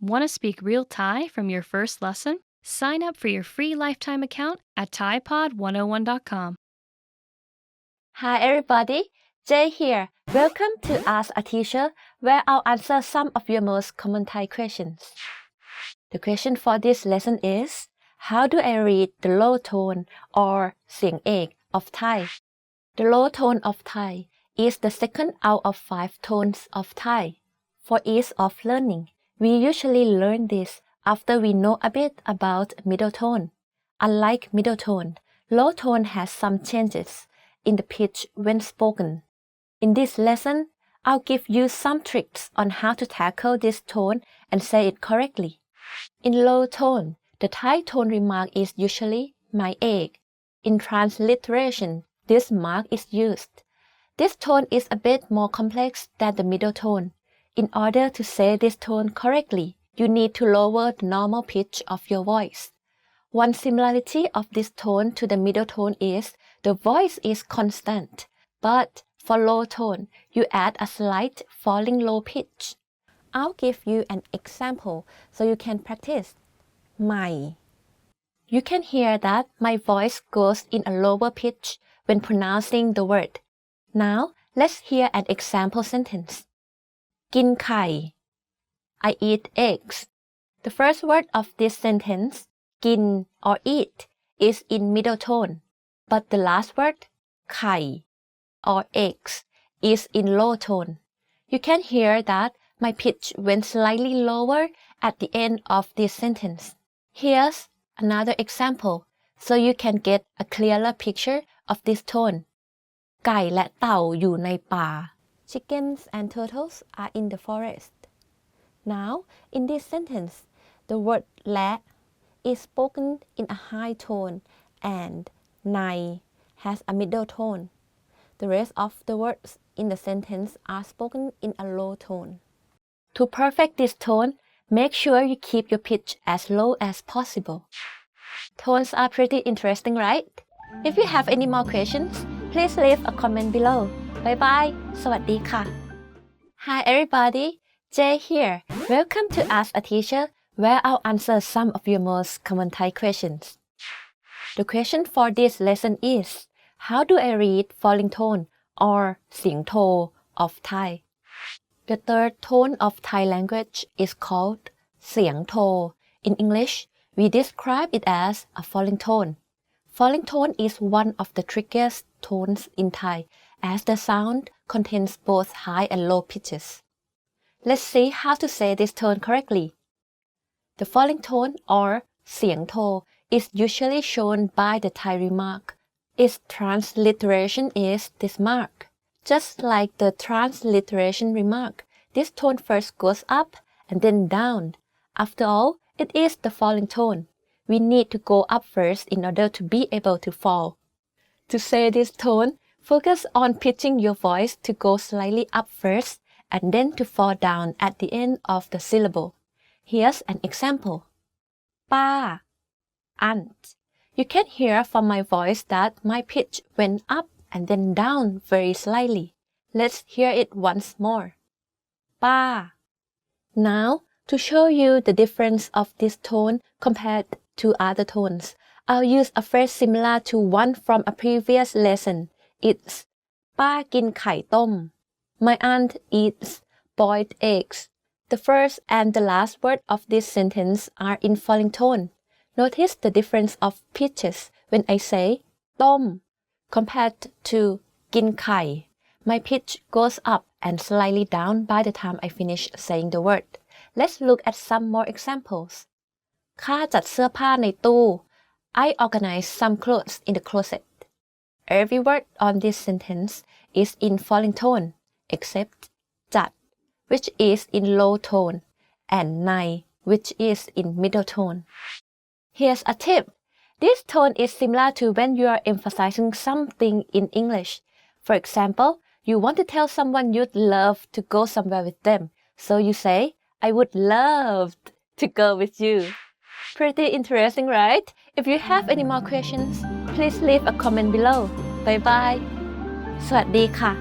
Want to speak real Thai from your first lesson? Sign up for your free lifetime account at ThaiPod101.com. Hi everybody, Jay here. Welcome to Ask a Teacher, where I'll answer some of your most common Thai questions. The question for this lesson is, how do I read the low tone or เสียงเอก of Thai? The low tone of Thai is the second out of 5 tones of Thai. For ease of learning, we usually learn this after we know a bit about middle tone. Unlike middle tone, low tone has some changes in the pitch when spoken. In this lesson, I'll give you some tricks on how to tackle this tone and say it correctly. In low tone, the Thai tone remark is usually หมายเอก In transliteration, this mark is used. This tone is a bit more complex than the middle tone. In order to say this tone correctly, you need to lower the normal pitch of your voice. One similarity of this tone to the middle tone is the voice is constant, but for low tone, you add a slight falling low pitch. I'll give you an example so you can practice. ใหม่ You can hear that my voice goes in a lower pitch when pronouncing the word. Now, let's hear an example sentence. กินไข่ I eat eggs. The first word of this sentence, กิน or eat, is in middle tone, but the last word, ไข่ or eggs, is in low tone. You can hear that my pitch went slightly lower at the end of this sentence. Here's another example, so you can get a clearer picture of this tone. ไก่และเต่าอยู่ในป่า Chickens and turtles are in the forest. Now, in this sentence, the word และ is spoken in a high tone and ใน has a middle tone. The rest of the words in the sentence are spoken in a low tone. To perfect this tone, make sure you keep your pitch as low as possible. Tones are pretty interesting, right? If you have any more questions, please leave a comment below. Bye bye. สวัสดีค่ะ Hi everybody, Jay here. Welcome to Ask a Teacher, where I'll answer some of your most common Thai questions. The question for this lesson is, how do I read falling tone or เสียงโท of Thai? The third tone of Thai language is called เสียงโท In English, we describe it as a falling tone. Falling tone is one of the trickiest tones in Thai, as the sound contains both high and low pitches. Let's see how to say this tone correctly. The falling tone or เสียงโท is usually shown by the Thai remark. Its transliteration is this mark. Just like the transliteration remark, this tone first goes up and then down. After all, it is the falling tone. We need to go up first in order to be able to fall. To say this tone, focus on pitching your voice to go slightly up first and then to fall down at the end of the syllable. Here's an example. ป้า aunt. You can hear from my voice that my pitch went up and then down very slightly. Let's hear it once more. ป้า Now, to show you the difference of this tone compared to other tones, I'll use a phrase similar to one from a previous lesson. It's ป้ากินไข่ต้ม My aunt eats boiled eggs. The first and the last word of this sentence are in falling tone. Notice the difference of pitches when I say ต้ม compared to กินไข่ My pitch goes up and slightly down by the time I finish saying the word. Let's look at some more examples. ข้าจัดเสื้อผ้าในตู้ I organize some clothes in the closet. Every word on this sentence is in falling tone, except จัด which is in low tone, and ใน which is in middle tone. Here's a tip. This tone is similar to when you are emphasizing something in English. For example, you want to tell someone you'd love to go somewhere with them, so you say, I would love to go with you. Pretty interesting, right? If you have any more questions, please leave a comment below. Bye bye. สวัสดีค่ะ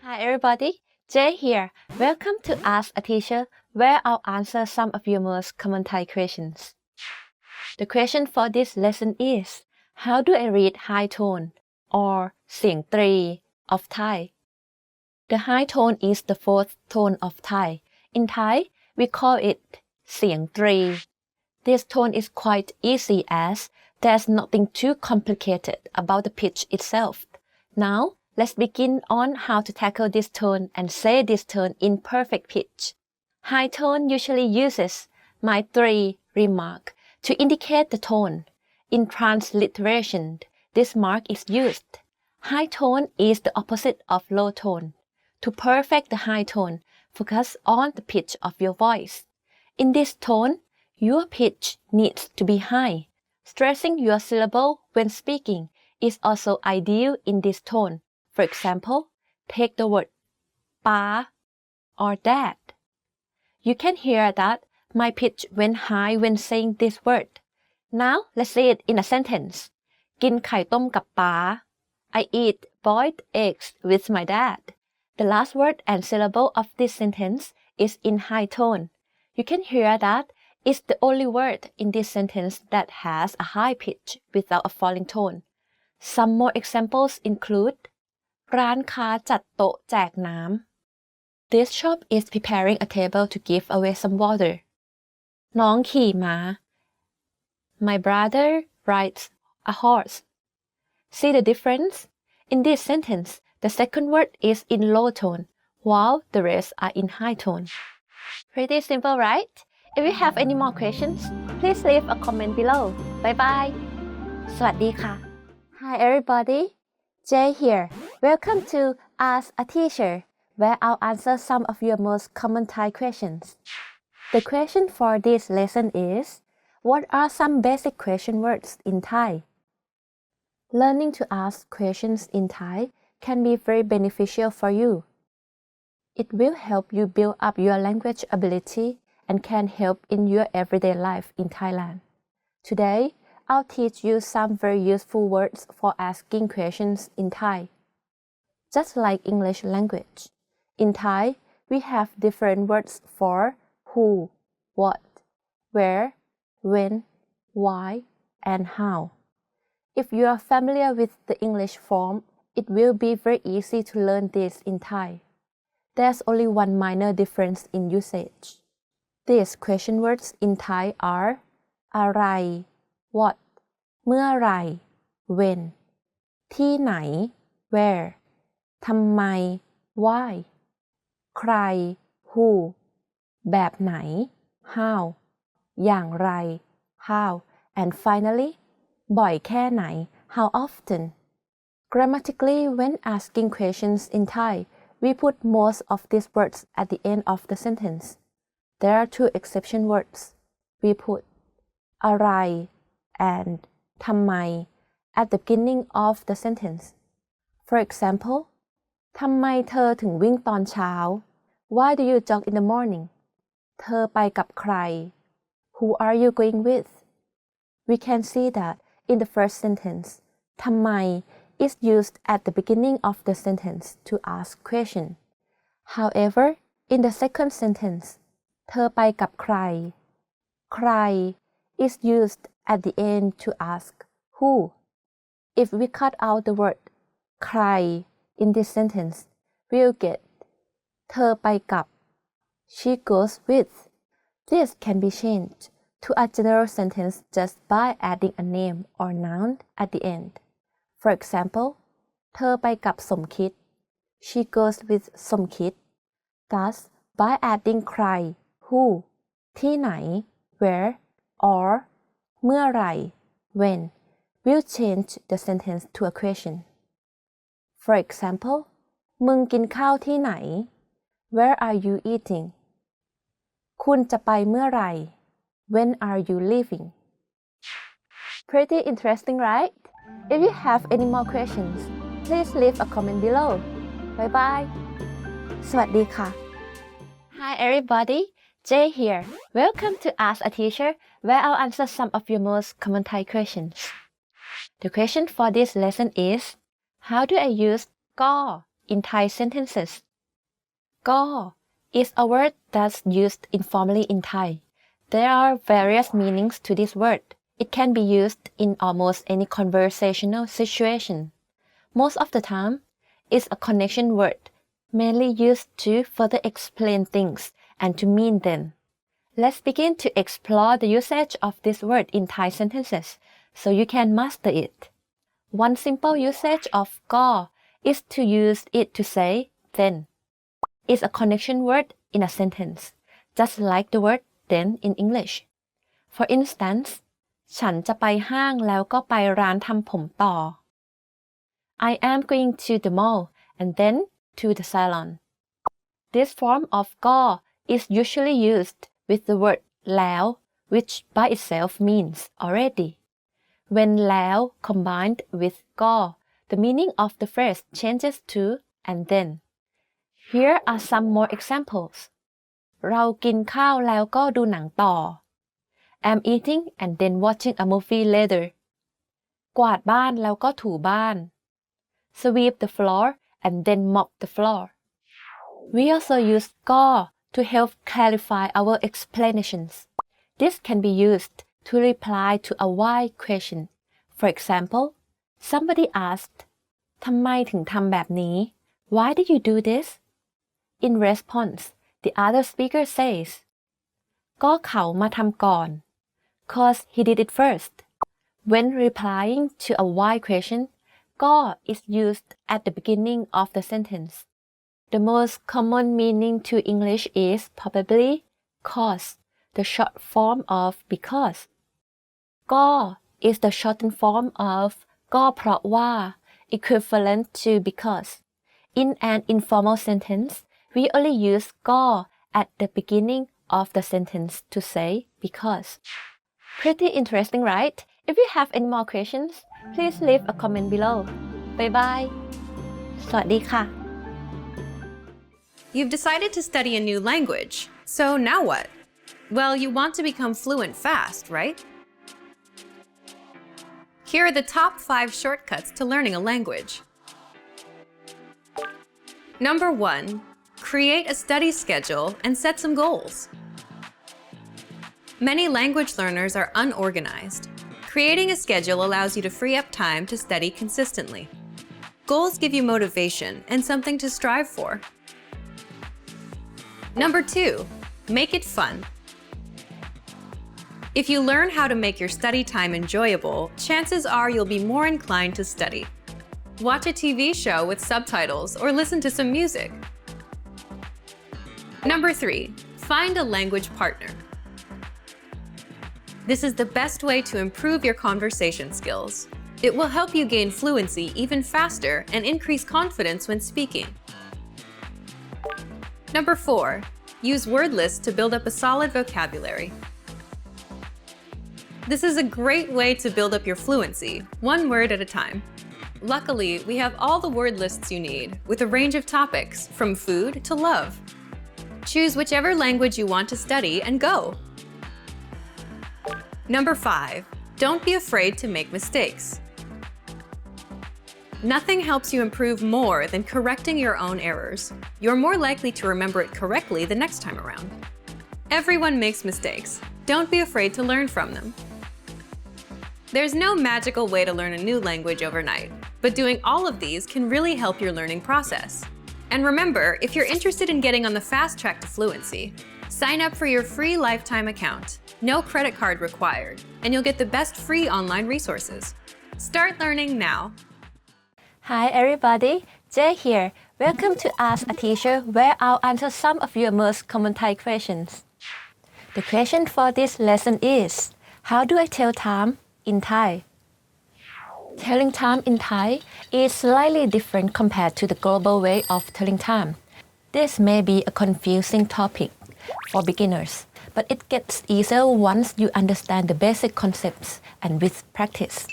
Hi everybody, Jay here. Welcome to Ask a Teacher, where I'll answer some of your most common Thai questions. The question for this lesson is, how do I read high tone or เสียงตรี of Thai? The high tone is the fourth tone of Thai. In Thai, we call it เสียงตรี This tone is quite easy as there's nothing too complicated about the pitch itself. Now, let's begin on how to tackle this tone and say this tone in perfect pitch. High tone usually uses หมายตรี remark to indicate the tone. In transliteration, this mark is used. High tone is the opposite of low tone. To perfect the high tone, focus on the pitch of your voice. In this tone, your pitch needs to be high. Stressing your syllable when speaking is also ideal in this tone. For example, take the word ป๊า or dad. You can hear that my pitch went high when saying this word. Now, let's say it in a sentence. กินไข่ต้มกับป๊า I eat boiled eggs with my dad. The last word and syllable of this sentence is in high tone. You can hear that it's the only word in this sentence that has a high pitch without a falling tone. Some more examples include ร้านค้าจัดโต๊ะแจกน้ำ This shop is preparing a table to give away some water. น้องขี่ม้า My brother rides a horse. See the difference? In this sentence, the second word is in low tone, while the rest are in high tone. Pretty simple, right? If you have any more questions, please leave a comment below. Bye bye. สวัสดีค่ะ Hi everybody, Jay here. Welcome to Ask a Teacher, where I'll answer some of your most common Thai questions. The question for this lesson is, what are some basic question words in Thai? Learning to ask questions in Thai can be very beneficial for you. It will help you build up your language ability and can help in your everyday life in Thailand. Today, I'll teach you some very useful words for asking questions in Thai. Just like English language, in Thai, we have different words for who, what, where, when, why, and how. If you are familiar with the English form, it will be very easy to learn this in Thai. There's only one minor difference in usage. These question words in Thai are อะไร what เมื่อไหร่ when ที่ไหน where ทำไม why ใคร who แบบไหน how อย่างไร how and finally บ่อยแค่ไหน how often. Grammatically, when asking questions in Thai, we put most of these words at the end of the sentence. There are two exception words. We put อะไร and ทำไม at the beginning of the sentence. For example, ทำไมเธอถึงวิ่งตอนเช้า Why do you jog in the morning? เธอไปกับใคร Who are you going with? We can see that in the first sentence, ทำไม is used at the beginning of the sentence to ask question. However, in the second sentence, เธอไปกับใคร ใคร is used at the end to ask who. If we cut out the word ใคร in this sentence, we'll get เธอไปกับ she goes with. This can be changed to a general sentence just by adding a name or noun at the end. For example, เธอไปกับสมคิด she goes with สมคิด Thus, by adding ใคร who ที่ไหน where or เมื่อไหร่ when we'll change the sentence to a question. For example, มึงกินข้าวที่ไหน Where are you eating? คุณจะไปเมื่อไหร่ When are you leaving? Pretty interesting, right? If you have any more questions, please leave a comment below. Bye bye. สวัสดีค่ะ Hi everybody, Jay here. Welcome to Ask a Teacher, where I'll answer some of your most common Thai questions. The question for this lesson is, how do I use ก็ in Thai sentences? ก็ is a word that's used informally in Thai. There are various meanings to this word. It can be used in almost any conversational situation. Most of the time, it's a connection word, mainly used to further explain things and to mean them. Let's begin to explore the usage of this word in Thai sentences so you can master it. One simple usage of go is to use it to say then. It's a connection word in a sentence, just like the word then in English. For instance, ฉันจะไปห้างแล้วก็ไปร้านทำผมต่อ I am going to the mall and then to the salon. This form of go is usually used with the word แล้ว which by itself means already. When แล้ว combined with go, the meaning of the phrase changes to and then. Here are some more examples. เรากินข้าวแล้วก็ดูหนังต่อ I'm eating and then watching a movie later. กวาดบ้านแล้วก็ถูบ้าน Sweep the floor and then mop the floor. We also use go to help clarify our explanations. This can be used to reply to a why question. For example, somebody asked, ทำไมถึงทำแบบนี้ Why did you do this? In response, the other speaker says, ก็เขามาทำก่อน cause he did it first. When replying to a why question, go is used at the beginning of the sentence. The most common meaning to English is probably cause, the short form of because. ก็ is the shortened form of ก็เพราะว่า equivalent to because. In an informal sentence, we only use ก็ at the beginning of the sentence to say because. Pretty interesting, right? If you have any more questions, please leave a comment below. Bye bye. สวัสดีค่ะ You've decided to study a new language. So now what? Well, you want to become fluent fast, right? Here are the top 5 shortcuts to learning a language. Number 1. Create a study schedule and set some goals. Many language learners are unorganized. Creating a schedule allows you to free up time to study consistently. Goals give you motivation and something to strive for. Number 2. Make it fun. If you learn how to make your study time enjoyable, chances are you'll be more inclined to study. Watch a TV show with subtitles or listen to some music. Number 3. Find a language partner. This is the best way to improve your conversation skills. It will help you gain fluency even faster and increase confidence when speaking. Number 4. Use word lists to build up a solid vocabulary. This is a great way to build up your fluency, one word at a time. Luckily, we have all the word lists you need, with a range of topics, from food to love. Choose whichever language you want to study and go. Number 5. Don't be afraid to make mistakes. Nothing helps you improve more than correcting your own errors. You're more likely to remember it correctly the next time around. Everyone makes mistakes. Don't be afraid to learn from them. There's no magical way to learn a new language overnight, but doing all of these can really help your learning process. And remember, if you're interested in getting on the fast track to fluency, sign up for your free lifetime account. No credit card required, and you'll get the best free online resources. Start learning now. Hi everybody, Jay here. Welcome to Ask a Teacher, where I'll answer some of your most common Thai questions. The question for this lesson is, how do I tell time in Thai? Telling time in Thai is slightly different compared to the global way of telling time. This may be a confusing topic for beginners, but it gets easier once you understand the basic concepts and with practice.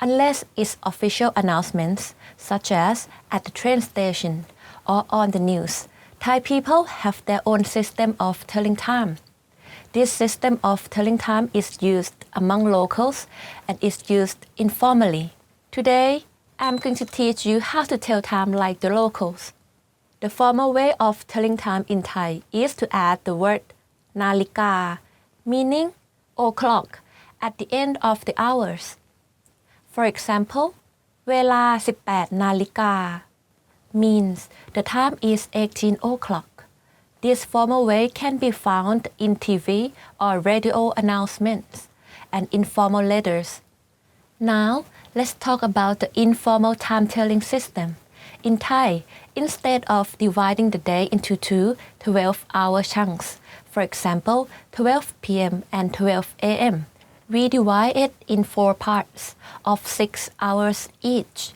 Unless it's official announcements, such as at the train station or on the news, Thai people have their own system of telling time. This system of telling time is used among locals and is used informally. Today, I'm going to teach you how to tell time like the locals. The formal way of telling time in Thai is to add the word นาฬิกา meaning o'clock at the end of the hours. For example, เวลา 18 นาฬิกา means the time is 18 o'clock. This formal way can be found in TV or radio announcements and informal letters. Now, let's talk about the informal time-telling system. In Thai, instead of dividing the day into two 12-hour chunks, for example, 12 p.m. and 12 a.m., we divide it in 4 parts of 6 hours each.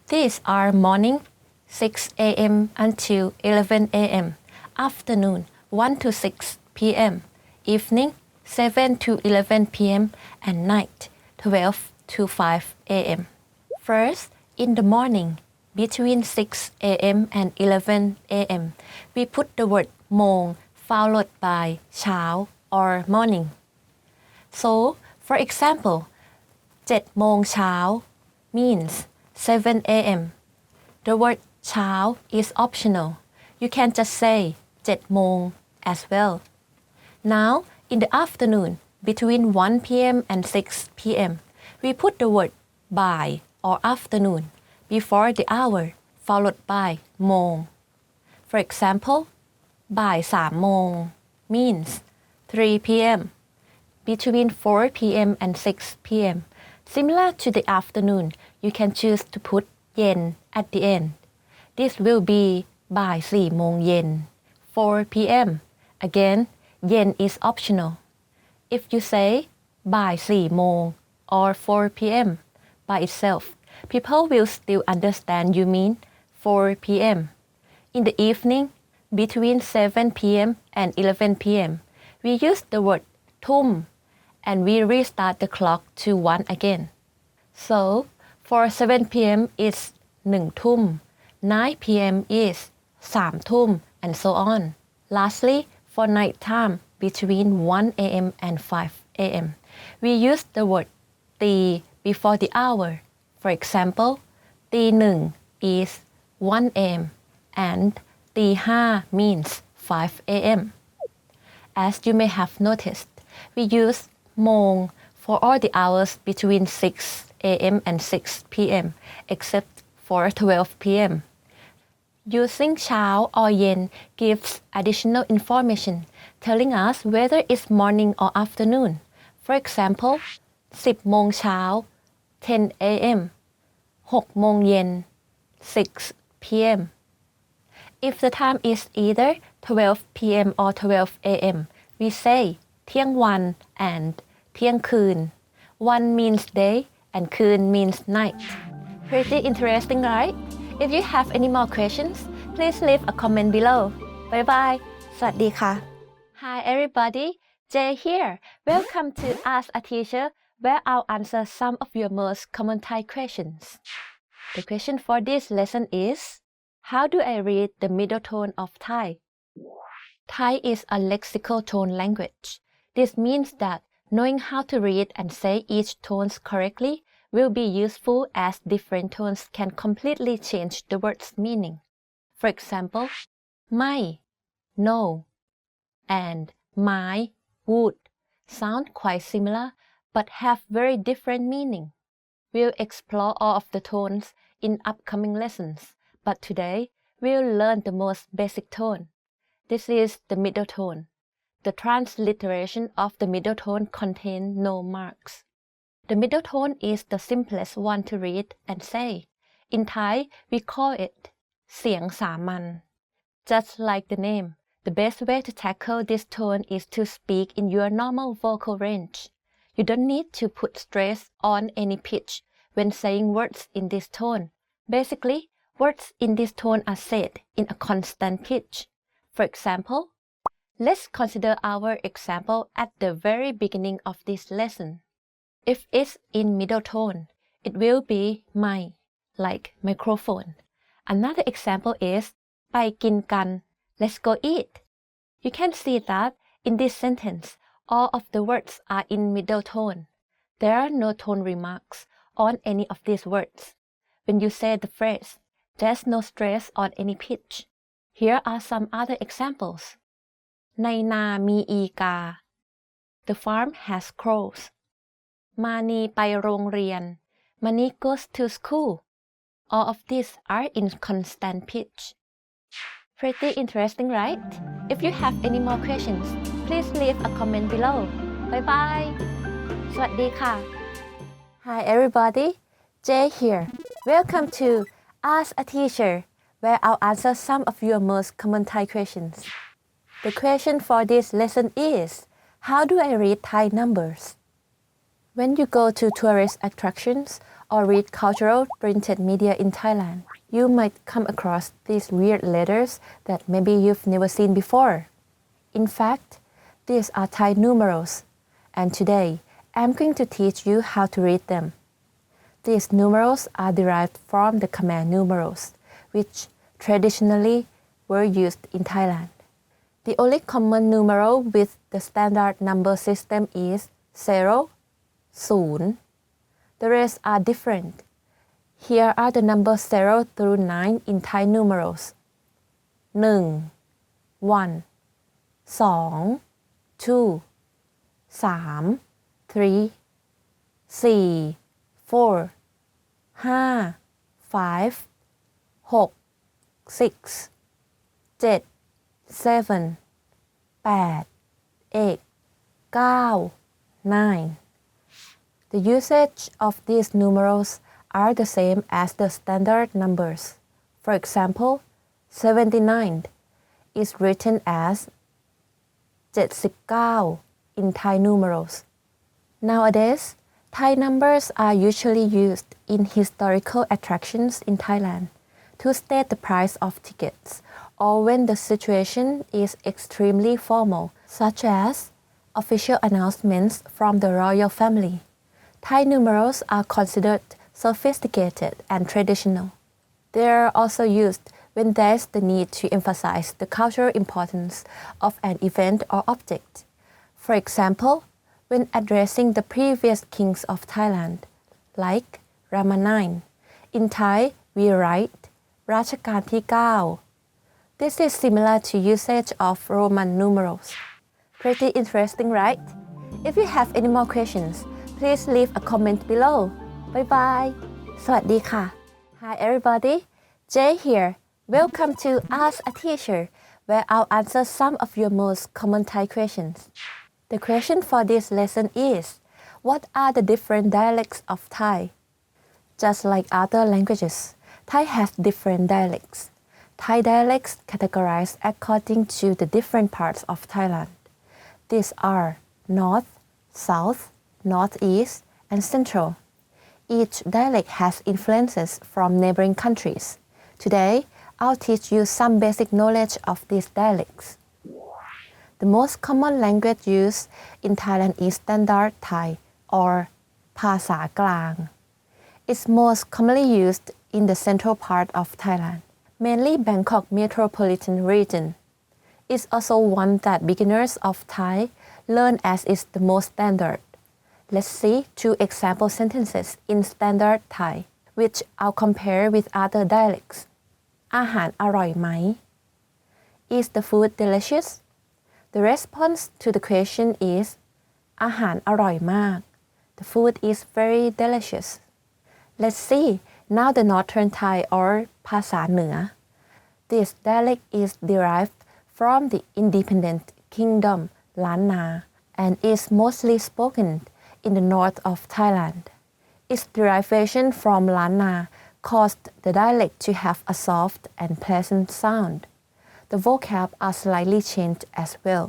These are morning, 6 a.m. until 11 a.m., afternoon, 1 to 6 p.m., evening, 7 to 11 p.m., and night, 12 to 5 a.m. First, in the morning, between 6 a.m. and 11 a.m., we put the word โมง followed by เช้า or morning. So, for example, 7 โมงเช้า means 7 a.m. The word เช้า is optional. You can just say 7 โมง as well. Now, in the afternoon, between 1 p.m. and 6 p.m., we put the word บ่าย or afternoon before the hour, followed by โมง. For example, บ่าย 3 โมง means 3 p.m. Between 4 p.m. and 6 p.m. Similar to the afternoon, you can choose to put เย็น at the end. This will be บ่าย 4 โมงเย็น 4 p.m. Again, เย็น is optional. If you say บ่าย 4 โมง or 4 p.m. by itself, people will still understand you mean 4 p.m. In the evening, between 7 p.m. and 11 p.m., we use the word ทุ่ม and we restart the clock to 1 again. So, for 7 p.m. it's 1 ทุ่ม 9 p.m. is 3 ทุ่ม and so on. Lastly, for night time, between 1 a.m. and 5 a.m., we use the word ตี before the hour. For example, ตี 1 is 1 a.m. and ตี 5 means 5 a.m. As you may have noticed, we use โมง for all the hours between 6 a.m. and 6 p.m. except for 12 p.m. Using เช้า or เย็น gives additional information telling us whether it's morning or afternoon. For example, 10 โมงเช้า 10 a.m. 6 โมงเย็น 6 p.m. If the time is either 12 p.m. or 12 a.m., we say เที่ยงวัน and เที่ยงคืน One means day and คืน means night. Pretty interesting, right? If you have any more questions, please leave a comment below. Bye bye. สวัสดีค่ะ Hi everybody, Jay here. Welcome to Ask a Teacher, where I'll answer some of your most common Thai questions. The question for this lesson is, how do I read the middle tone of Thai? Thai is a lexical tone language. This means that knowing how to read and say each tones correctly will be useful as different tones can completely change the word's meaning. For example, ไม่ no and ไม้ would sound quite similar but have very different meaning. We'll explore all of the tones in upcoming lessons, but today we'll learn the most basic tone. This is the middle tone. The transliteration of the middle tone contains no marks. The middle tone is the simplest one to read and say. In Thai, we call it เสียงสามัญ Just like the name, the best way to tackle this tone is to speak in your normal vocal range. You don't need to put stress on any pitch when saying words in this tone. Basically, words in this tone are said in a constant pitch. For example, let's consider our example at the very beginning of this lesson. If it's in middle tone, it will be ไม่ like microphone. Another example is ไปกินกัน let's go eat. You can see that in this sentence, all of the words are in middle tone. There are no tone remarks on any of these words. When you say the phrase, there's no stress on any pitch. Here are some other examples. ในนามีอีกา The farm has crows. มานีไปโรงเรียน Mani goes to school. All of these are in constant pitch. Pretty interesting, right? If you have any more questions, please leave a comment below. Bye bye. สวัสดีค่ะ Hi everybody, Jay here. Welcome to Ask a Teacher, where I'll answer some of your most common Thai questions. The question for this lesson is, how do I read Thai numbers? When you go to tourist attractions or read cultural printed media in Thailand, you might come across these weird letters that maybe you've never seen before. In fact, these are Thai numerals, and today I'm going to teach you how to read them. These numerals are derived from the Khmer numerals, which traditionally were used in Thailand. The only common numeral with the standard number system is 0, 0. The rest are different. Here are the numbers 0 through 9 in Thai numerals. 1, 1, 2, 2, 3, 3, 4, 4, 5, 5, 6, 7, 7, 8, 8, 9. The usage of these numerals are the same as the standard numbers. For example, 79 is written as 79 in Thai numerals. Nowadays, Thai numbers are usually used in historical attractions in Thailand to state the price of tickets or when the situation is extremely formal, such as official announcements from the royal family. Thai numerals are considered sophisticated and traditional. They are also used when there's the need to emphasize the cultural importance of an event or object. For example, when addressing the previous kings of Thailand, like Rama IX. In Thai, we write รัชกาลที่ 9. This is similar to usage of Roman numerals. Pretty interesting, right? If you have any more questions, please leave a comment below. Bye bye. สวัสดีค่ะ Hi everybody, Jay here. Welcome to Ask a Teacher, where I'll answer some of your most common Thai questions. The question for this lesson is, what are the different dialects of Thai? Just like other languages, Thai has different dialects. Thai dialects categorized according to the different parts of Thailand. These are North, South, Northeast, and Central. Each dialect has influences from neighboring countries. Today, I'll teach you some basic knowledge of these dialects. The most common language used in Thailand is Standard Thai or ภาษากลาง. It's most commonly used in the central part of Thailand, mainly Bangkok metropolitan region. It's also one that beginners of Thai learn as is the most standard. Let's see 2 example sentences in Standard Thai, which I'll compare with other dialects. อาหารอร่อยไหม Is the food delicious? The response to the question is อาหารอร่อยมาก The food is very delicious. Let's see now the Northern Thai or ภาษาเหนือ This dialect is derived from the independent kingdom Lan Na and is mostly spoken in the north of Thailand. Its derivation from Lan Na caused the dialect to have a soft and pleasant sound. The vocab are slightly changed as well.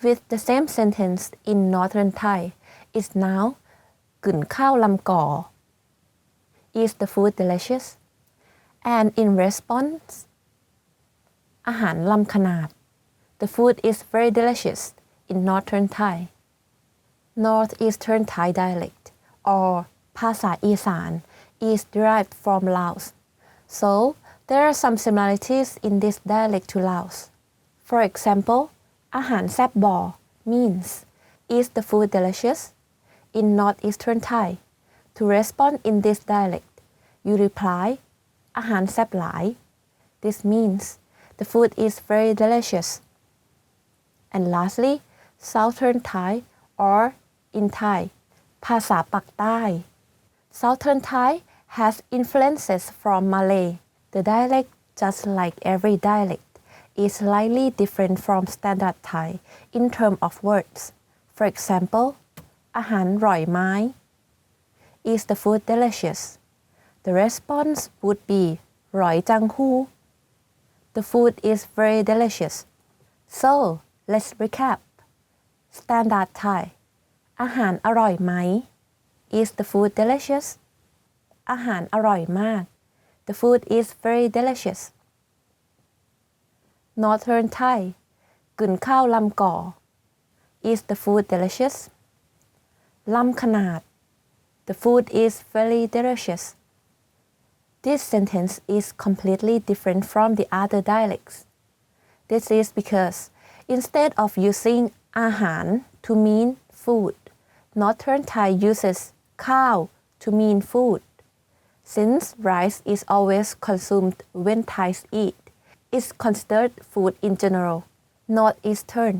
With the same sentence in Northern Thai is now กึ่นข้าวลำก่อ Is the food delicious? And in response อาหารลำขนาด The food is very delicious in Northern Thai. Northeastern Thai dialect or ภาษาอีสาน is derived from Laos. So there are some similarities in this dialect to Laos. For example, อาหารแซ่บบ่ means is the food delicious? In Northeastern Thai, to respond in this dialect, you reply อาหารแซ่บหลาย. This means The food is very delicious. And lastly, Southern Thai or in Thai ภาษาปักใต้ Southern Thai has influences from Malay. The dialect, just like every dialect, is slightly different from Standard Thai in terms of words. For example, อาหารร่อยไหม Is the food delicious? The response would be ร่อยจังหู The food is very delicious. So, let's recap. Standard Thai อาหารอร่อยไหม Is the food delicious? อาหารอร่อยมาก The food is very delicious. Northern Thai กึ่นข้าวลำก่อ Is the food delicious? ลำขนาด The food is very delicious. This sentence is completely different from the other dialects. This is because instead of using อาหาร to mean food, Northern Thai uses ข้าว to mean food. Since rice is always consumed when Thais eat, it's considered food in general. Northeastern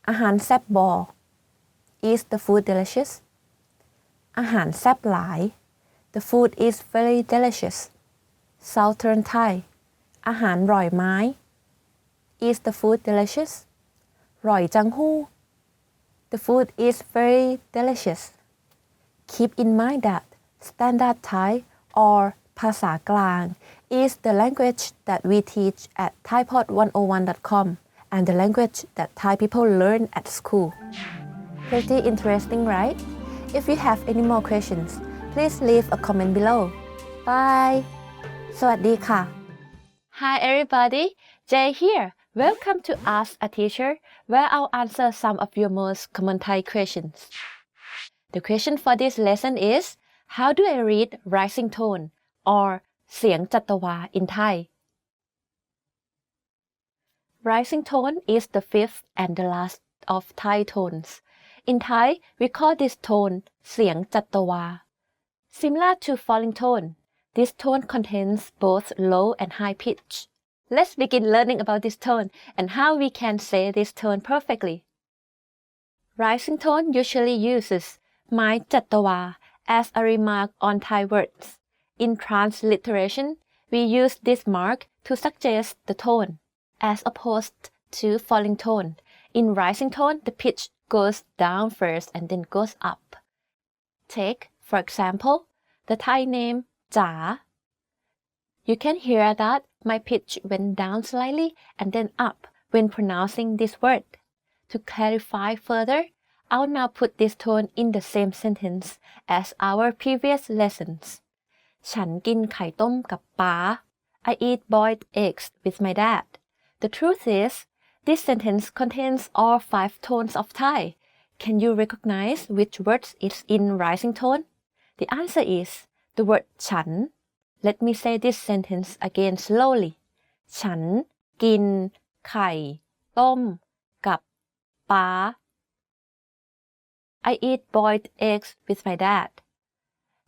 อาหารแซ่บบ่ Is the food delicious? อาหารแซ่บหลาย The food is very delicious. Southern Thai อาหารร่อยไหม Is the food delicious? ร่อยจังหู้ The food is very delicious. Keep in mind that Standard Thai or ภาษากลาง is the language that we teach at thaipod101.com and the language that Thai people learn at school. Pretty interesting, right? If you have any more questions, please leave a comment below. Bye. สวัสดีค่ะ Hi everybody, Jay here. Welcome to Ask a Teacher, where I'll answer some of your most common Thai questions. The question for this lesson is, how do I read rising tone or เสียงจัตวา in Thai? Rising tone is the fifth and the last of Thai tones. In Thai, we call this tone เสียงจัตวา Similar to falling tone, this tone contains both low and high pitch. Let's begin learning about this tone and how we can say this tone perfectly. Rising tone usually uses ไม้จัตวา as a remark on Thai words. In transliteration, we use this mark to suggest the tone, as opposed to falling tone. In rising tone, the pitch goes down first and then goes up. Take, for example, the Thai name จ๋า You can hear that my pitch went down slightly and then up when pronouncing this word. To clarify further, I'll now put this tone in the same sentence as our previous lessons. ฉันกินไข่ต้มกับป๊า I eat boiled eggs with my dad. The truth is, this sentence contains all 5 tones of Thai. Can you recognize which words is in rising tone? The answer is the word ฉัน Let me say this sentence again slowly. ฉันกินไข่ต้มกับป๊า I eat boiled eggs with my dad.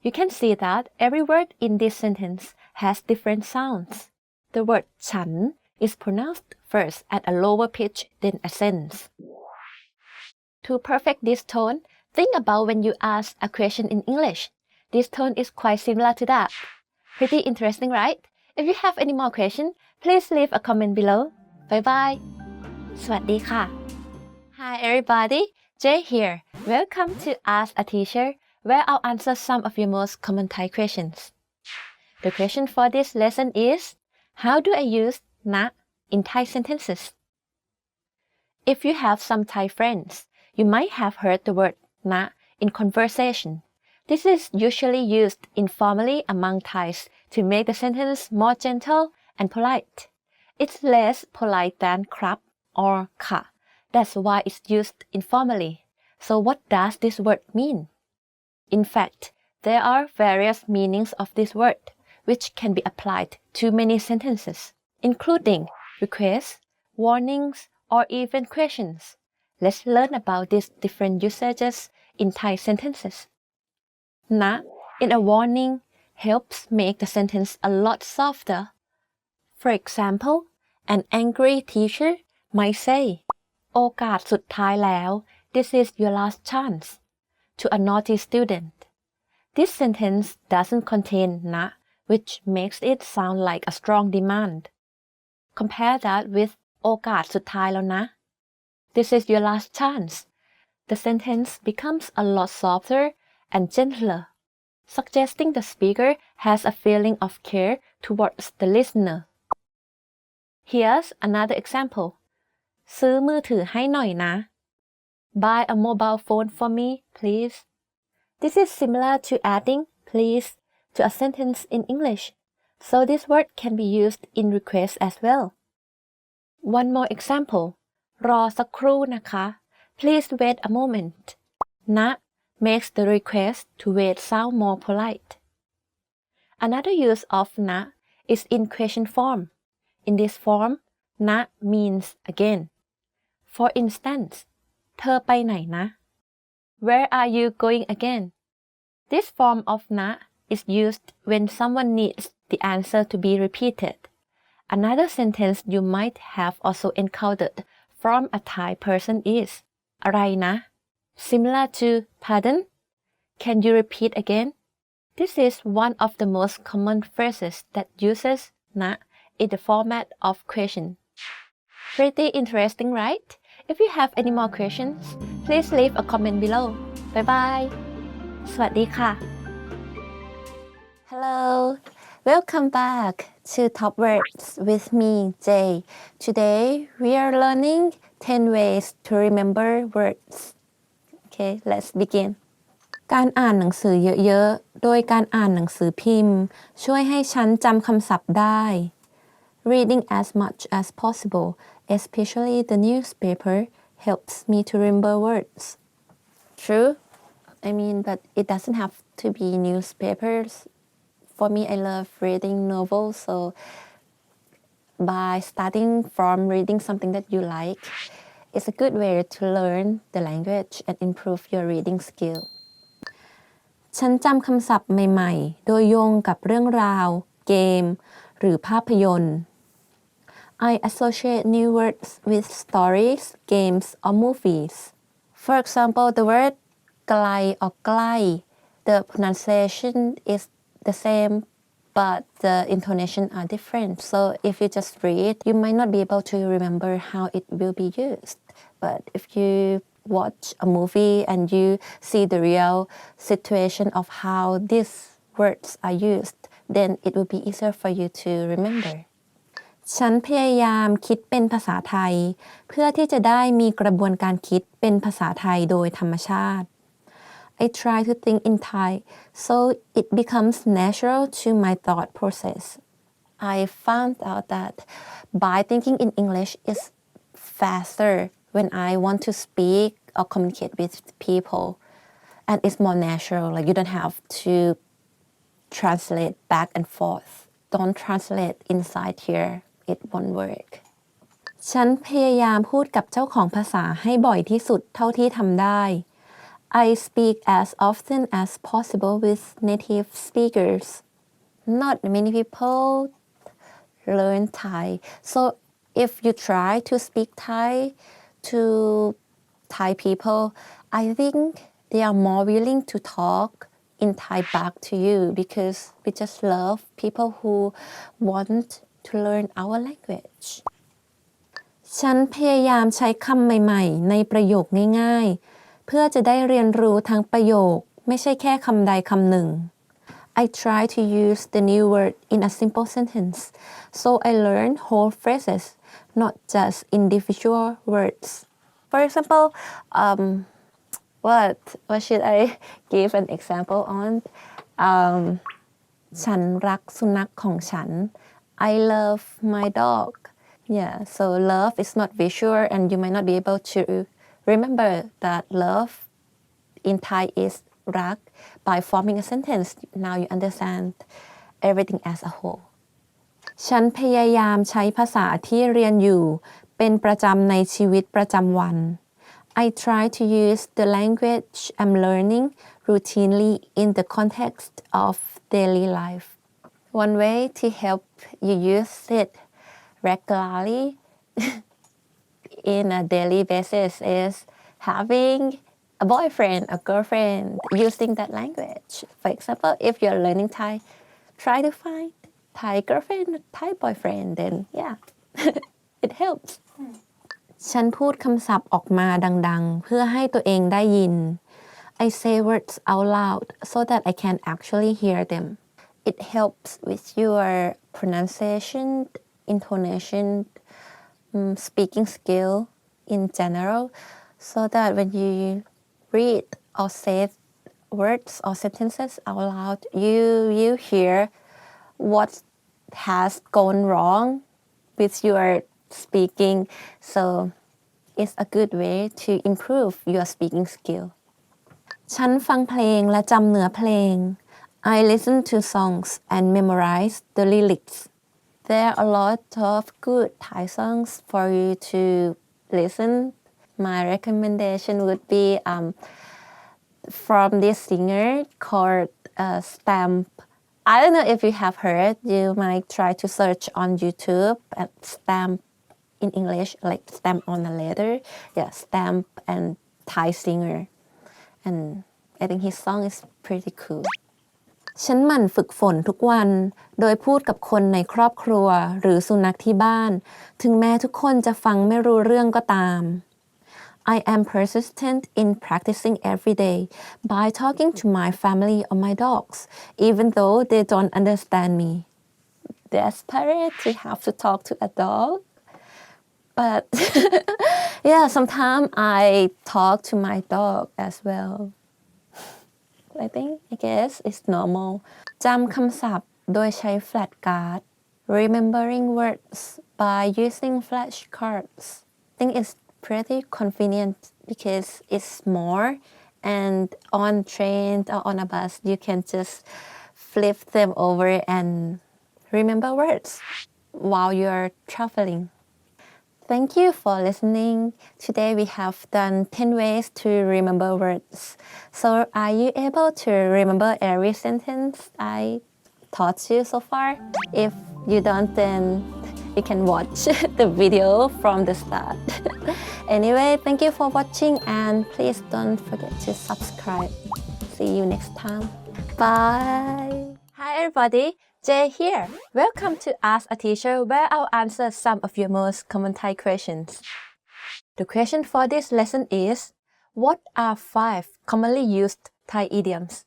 You can see that every word in this sentence has different sounds. The word ฉัน is pronounced first at a lower pitch then ascends. To perfect this tone, think about when you ask a question in English. This tone is quite similar to that. Pretty interesting, right? If you have any more questions, please leave a comment below. Bye bye. สวัสดีค่ะ Hi everybody, Jay here. Welcome to Ask a Teacher, where I'll answer some of your most common Thai questions. The question for this lesson is, how do I use นะ in Thai sentences? If you have some Thai friends, you might have heard the word นะ in conversation. This is usually used informally among Thais to make the sentence more gentle and polite. It's less polite than ครับ or ค่ะ. That's why it's used informally. So what does this word mean? In fact, there are various meanings of this word, which can be applied to many sentences, including requests, warnings, or even questions. Let's learn about these different usages in Thai sentences. นะ in a warning helps make the sentence a lot softer. For example, An angry teacher might say โอกาสสุดท้ายแล้ว This is your last chance to a naughty student. This sentence doesn't contain นะ which makes it sound like a strong demand. Compare that with โอกาสสุดท้ายแล้วนะ This is your last chance. The sentence becomes a lot softer and gentler, suggesting the speaker has a feeling of care towards the listener. Here's another example. ซื้อมือถือให้หน่อยนะ Buy a mobile phone for me, please. This is similar to adding please to a sentence in English, so this word can be used in request as well. One more example. รอสักครู่นะคะ Please wait a moment. นะ makes the request to wait sound more polite. Another use of นะ is in question form. In this form, นะ means again. For instance, เธอไปไหนนะ Where are you going again? This form of นะ is used when someone needs the answer to be repeated. Another sentence you might have also encountered from a Thai person is อะไรนะ Similar to pardon? Can you repeat again? This is one of the most common phrases that uses นะ in the format of question. Pretty interesting, right? If you have any more questions, please leave a comment below. Bye bye. สวัสดีค่ะ Hello. Welcome back to Top Words with me, Jay. Today we are learning 10 ways to remember words. Okay, let's begin. การอ่านหนังสือเยอะๆ โดยการอ่านหนังสือพิมพ์ช่วยให้ฉันจำคำศัพท์ได้ Reading as much as possible, especially the newspaper, helps me to remember words. True. I mean, but it doesn't have to be newspapers. For me, I love reading novels, so by starting from reading something that you like, it's a good way to learn the language and improve your reading skill. ฉันจำคำศัพท์ใหม่ๆ โดยโยงกับเรื่องราว เกม หรือภาพยนตร์ I associate new words with stories, games, or movies. For example, the word ไกล or ใกล้ the pronunciation is the same, but the intonation are different. So if you just read, you might not be able to remember how it will be used. But if you watch a movie and you see the real situation of how these words are used, then it will be easier for you to remember. ฉันพยายามคิดเป็นภาษาไทยเพื่อที่จะได้มีกระบวนการคิดเป็นภาษาไทยโดยธรรมชาติ I try to think in Thai so it becomes natural to my thought process. I found out that by thinking in English is faster when I want to speak or communicate with people, and it's more natural. Like you don't have to translate back and forth. Don't translate inside here. It won't work. ฉันพยายามพูดกับเจ้าของภาษาให้บ่อยที่สุดเท่าที่ทำได้ I speak as often as possible with native speakers. Not many people learn Thai. So if you try to speak Thai to Thai people, I think they are more willing to talk in Thai back to you because we just love people who want to learn our language. ฉันพยายามใช้คำใหม่ๆในประโยคง่ายๆเพื่อจะได้เรียนรู้ทั้งประโยคไม่ใช่แค่คำใดคำหนึ่ง I try to use the new word in a simple sentence, so I learn whole phrases, not just individual words. For example, what should I give an example on? ฉันรักสุนัขของฉัน I love my dog. Yeah, so love is not visual and you might not be able to remember that love in Thai is รัก by forming a sentence. Now you understand everything as a whole. ฉันพยายามใช้ภาษาที่เรียนอยู่เป็นประจำในชีวิตประจำวัน I try to use the language I'm learning routinely in the context of daily life. One way to help you use it regularly in a daily basis is having a boyfriend, a girlfriend using that language. For example, if you're learning Thai, try to find Thai girlfriend, Thai boyfriend, then yeah, it helps. ฉันพูดคำศัพท์ออกมาดังๆเพื่อให้ตัวเองได้ยิน I say words out loud so that I can actually hear them. It helps with your pronunciation, intonation, speaking skill in general, so that when you read or say words or sentences out loud, you hear what has gone wrong with your speaking. So it's a good way to improve your speaking skill. ฉันฟังเพลงและจำเนื้อเพลง I listen to songs and memorize the lyrics. There are a lot of good Thai songs for you to listen. My recommendation would be from this singer called Stamp. I don't know if you have heard. You might try to search on YouTube at Stamp in English, like stamp on a letter. Yeah, Stamp and Thai singer. And I think his song is pretty cool. ฉันหมั่นฝึกฝนทุกวันโดยพูดกับคนในครอบครัวหรือสุนัขที่บ้านถึงแม้ทุกคนจะฟังไม่รู้เรื่องก็ตาม I am persistent in practicing every day by talking to my family or my dogs even though they don't understand me. Desperate to have to talk to a dog. But yeah, sometimes I talk to my dog as well. I guess it's normal. จำคำศัพท์โดยใช้ flashcard. Remembering words by using flashcards. I think it's pretty convenient because it's small and on train or on a bus you can just flip them over and remember words while you're traveling. Thank you for listening. Today we have done 10 ways to remember words. So are you able to remember every sentence I taught you so far? If you don't, then you can watch the video from the start. Anyway, thank you for watching and please don't forget to subscribe. See you next time. Bye. Hi everybody. Jay here. Welcome to Ask a Teacher where I'll answer some of your most common Thai questions. The question for this lesson is, what are 5 commonly used Thai idioms?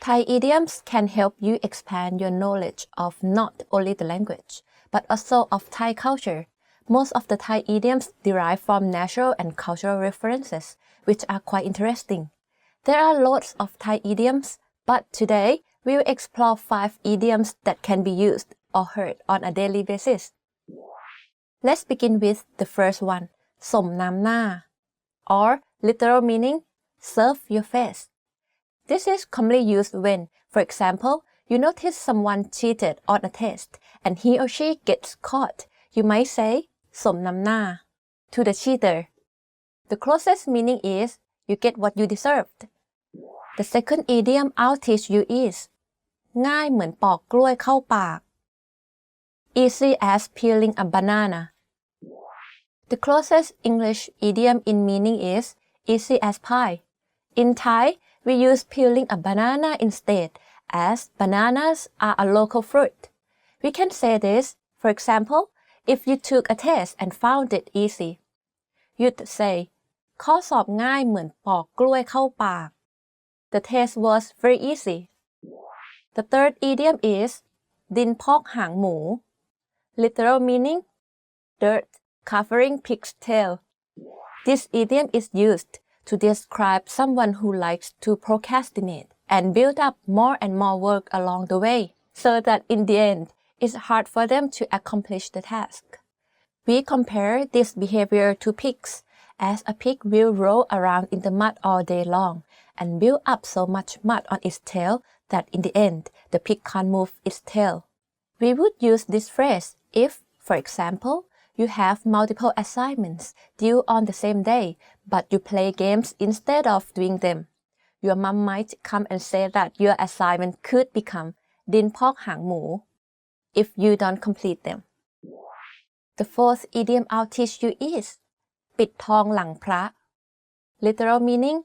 Thai idioms can help you expand your knowledge of not only the language, but also of Thai culture. Most of the Thai idioms derive from natural and cultural references, which are quite interesting. There are lots of Thai idioms, but today, we will explore 5 idioms that can be used or heard on a daily basis. Let's begin with the first one, สมน้ำหน้า or literal meaning, serve your face. This is commonly used when, for example, you notice someone cheated on a test and he or she gets caught. You might say สมน้ำหน้า to the cheater. The closest meaning is you get what you deserved. The second idiom I'll teach you is ง่ายเหมือนปอกกล้วยเข้าปาก easy as peeling a banana. The closest English idiom in meaning is easy as pie. In Thai, we use peeling a banana instead, as bananas are a local fruit. We can say this, for example, if you took a test and found it easy. You'd say ข้อสอบง่ายเหมือนปอกกล้วยเข้าปาก The test was very easy. The third idiom is ดินพอกหางหมู Literal meaning, dirt covering pig's tail. This idiom is used to describe someone who likes to procrastinate and build up more and more work along the way, so that in the end, it's hard for them to accomplish the task. We compare this behavior to pigs, as a pig will roll around in the mud all day long and build up so much mud on its tail that in the end, the pig can't move its tail. We would use this phrase if, for example, you have multiple assignments due on the same day, but you play games instead of doing them. Your mom might come and say that your assignment could become ดินพอกหางหมู if you don't complete them. The fourth idiom I'll teach you is ปิดทองหลังพระ Literal meaning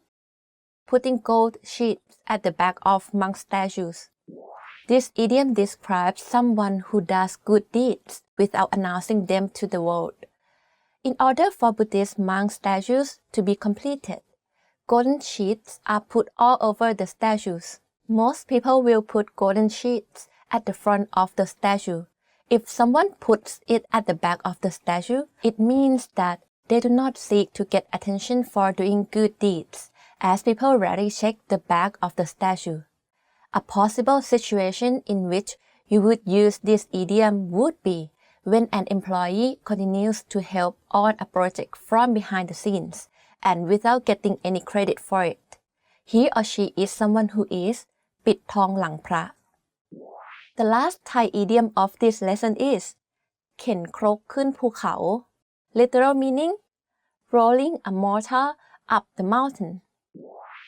putting gold sheets at the back of monk statues. This idiom describes someone who does good deeds without announcing them to the world. In order for Buddhist monk statues to be completed, golden sheets are put all over the statues. Most people will put golden sheets at the front of the statue. If someone puts it at the back of the statue, it means that they do not seek to get attention for doing good deeds, as people rarely check the back of the statue. A possible situation in which you would use this idiom would be when an employee continues to help on a project from behind the scenes and without getting any credit for it. He or she is someone who is ปิดทองหลังพระ The last Thai idiom of this lesson is เข็นครกขึ้นภูเขา Literal meaning rolling a mortar up the mountain.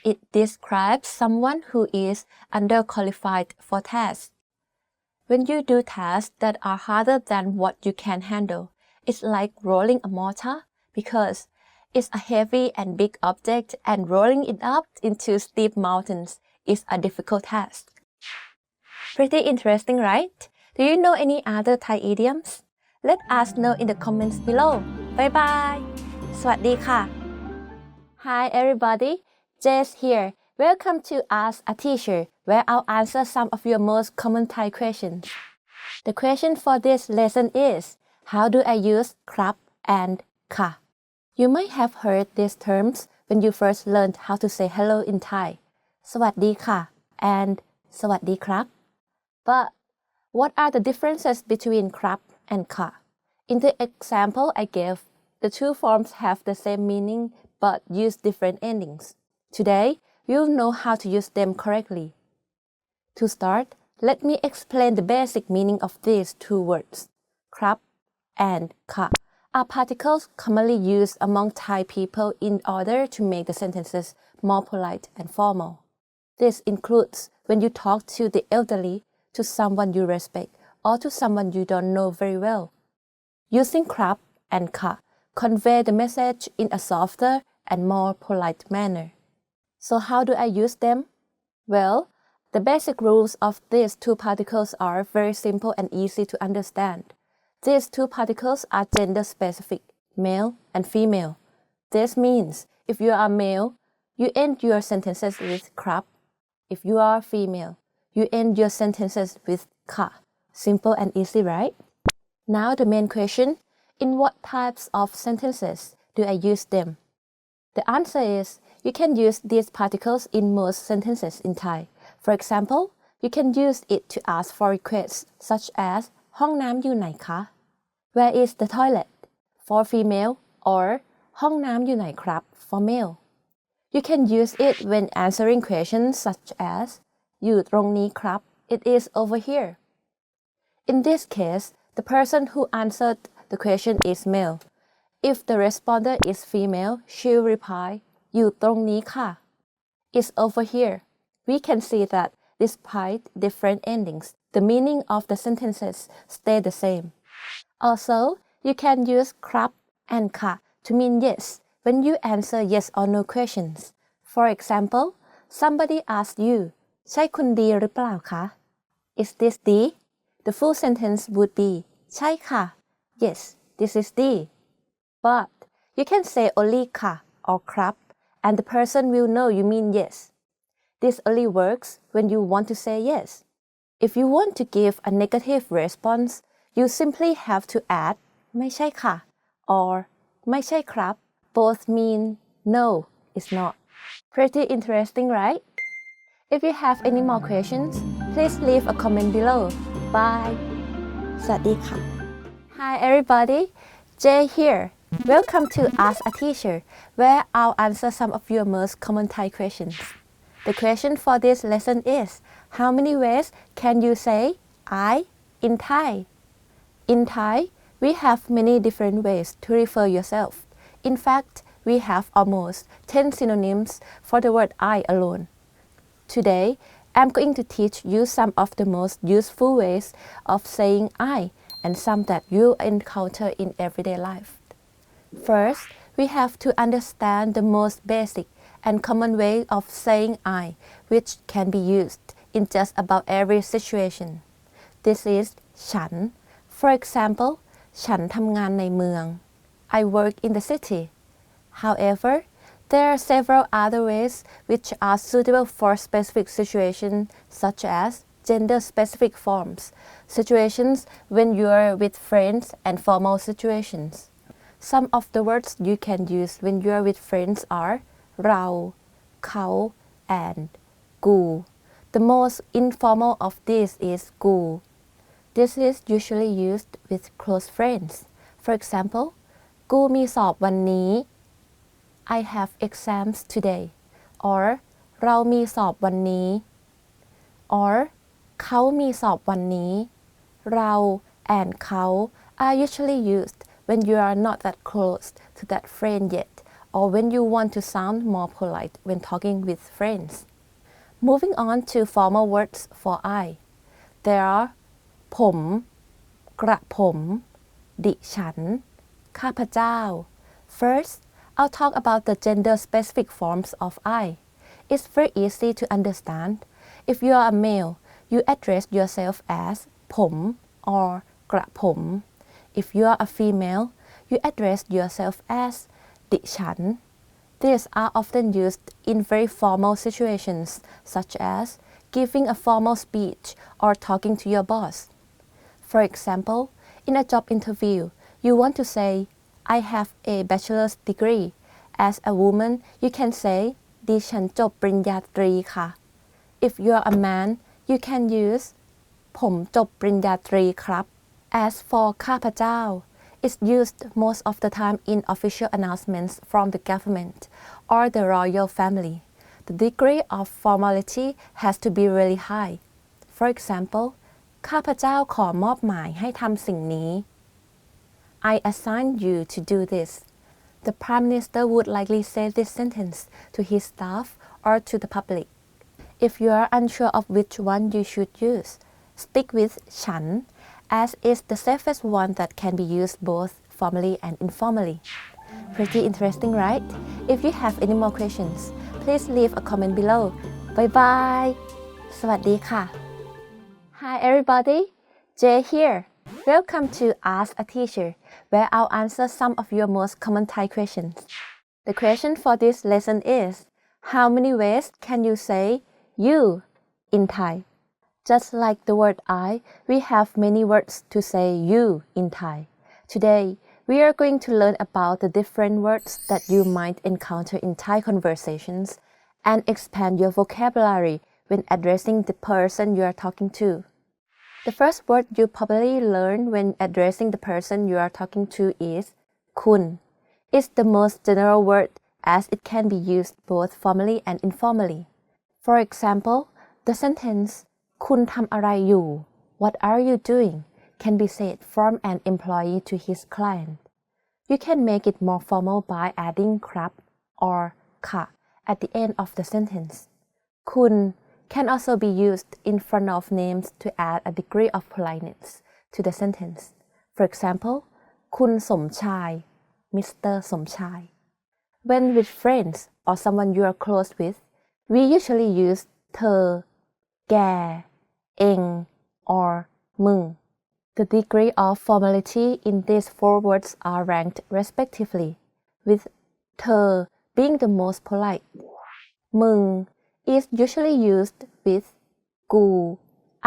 It describes someone who is underqualified for tasks. When you do tasks that are harder than what you can handle, it's like rolling a mortar because it's a heavy and big object and rolling it up into steep mountains is a difficult task. Pretty interesting, right? Do you know any other Thai idioms? Let us know in the comments below. Bye bye! สวัสดีค่ะ Hi everybody, Jess here. Welcome to Ask a Teacher, where I'll answer some of your most common Thai questions. The question for this lesson is, how do I use ครับ and ค่ะ You might have heard these terms when you first learned how to say hello in Thai. สวัสดีค่ะ and สวัสดีครับ But what are the differences between ครับ and ค่ะ In the example I gave, the two forms have the same meaning but use different endings. Today, you'll know how to use them correctly. To start, let me explain the basic meaning of these two words. ครับ and ค่ะ are particles commonly used among Thai people in order to make the sentences more polite and formal. This includes when you talk to the elderly, to someone you respect, or to someone you don't know very well. Using ครับ and ค่ะ convey the message in a softer and more polite manner. So how do I use them? Well, the basic rules of these two particles are very simple and easy to understand. These two particles are gender specific, male and female. This means if you are male, you end your sentences with ครับ If you are female, you end your sentences with ค่ะ Simple and easy, right? Now the main question, in what types of sentences do I use them? The answer is, you can use these particles in most sentences in Thai. For example, you can use it to ask for requests such as ห้องน้ำอยู่ไหนคะ Where is the toilet? For female, or ห้องน้ำอยู่ไหนครับ For male. You can use it when answering questions such as อยู่ตรงนี้ครับ It is over here. In this case, the person who answered the question is male. If the responder is female, she'll reply อยู่ตรงนี้ค่ะ It's over here. We can see that despite different endings, the meaning of the sentences stay the same. Also, you can use ครับ and ค่ะ to mean yes when you answer yes or no questions. For example, somebody asks you ใช่คุณดีหรือเปล่าคะ Is this D? The full sentence would be ใช่ค่ะ Yes, this is D. But you can say only ค่ะ or ครับ and the person will know you mean yes. This only works when you want to say yes. If you want to give a negative response, you simply have to add ไม่ใช่ค่ะ or ไม่ใช่ครับ Both mean no, it's not. Pretty interesting, right? If you have any more questions, please leave a comment below. Bye. สวัสดีค่ะ Hi everybody, Jay here. Welcome to Ask a Teacher, where I'll answer some of your most common Thai questions. The question for this lesson is, how many ways can you say I in Thai? In Thai, we have many different ways to refer yourself. In fact, we have almost 10 synonyms for the word I alone. Today, I'm going to teach you some of the most useful ways of saying I and some that you encounter in everyday life. First, we have to understand the most basic and common way of saying I, which can be used in just about every situation. This is ฉัน For example, ฉันทำงานในเมือง I work in the city. However, there are several other ways which are suitable for specific situations such as gender-specific forms, situations when you are with friends, and formal situations. Some of the words you can use when you are with friends are เรา เขา and กู The most informal of these is กู This is usually used with close friends. For example, กูมีสอบวันนี้ I have exams today. Or เรามีสอบวันนี้ Or เขามีสอบวันนี้ เรา and เขา are usually used when you are not that close to that friend yet, or when you want to sound more polite when talking with friends. Moving on to formal words for I. There are ผม กระผม ดิฉัน ข้าพเจ้า First, I'll talk about the gender-specific forms of I. It's very easy to understand. If you are a male, you address yourself as ผม or กระผม If you are a female, you address yourself as ดิฉัน These are often used in very formal situations, such as giving a formal speech or talking to your boss. For example, in a job interview, you want to say, I have a bachelor's degree. As a woman, you can say, ดิฉันจบปริญญาตรีค่ะ If you are a man, you can use ผมจบปริญญาตรีครับ As for ข้าพเจ้า, it's used most of the time in official announcements from the government or the royal family. The degree of formality has to be really high. For example, ข้าพเจ้าขอมอบหมายให้ทำสิ่งนี้ I assign you to do this. The Prime Minister would likely say this sentence to his staff or to the public. If you are unsure of which one you should use, stick with ฉัน as is the safest one that can be used both formally and informally. Pretty interesting, right? If you have any more questions, please leave a comment below. Bye bye! สวัสดีค่ะ Hi everybody, Jay here. Welcome to Ask a Teacher, where I'll answer some of your most common Thai questions. The question for this lesson is, how many ways can you say you in Thai? Just like the word I, we have many words to say you in Thai. Today, we are going to learn about the different words that you might encounter in Thai conversations and expand your vocabulary when addressing the person you are talking to. The first word you probably learn when addressing the person you are talking to is คุณ It's the most general word as it can be used both formally and informally. For example, the sentence คุณทำอะไรอยู่ What are you doing? Can be said from an employee to his client. You can make it more formal by adding ครับ or ค่ะ at the end of the sentence. คุณ can also be used in front of names to add a degree of politeness to the sentence. For example, คุณสมชาย Mr. สมชาย When with friends or someone you are close with, we usually use เธอ แก เอง or มึง The degree of formality in these four words are ranked respectively, with เธอ being the most polite. มึง is usually used with กู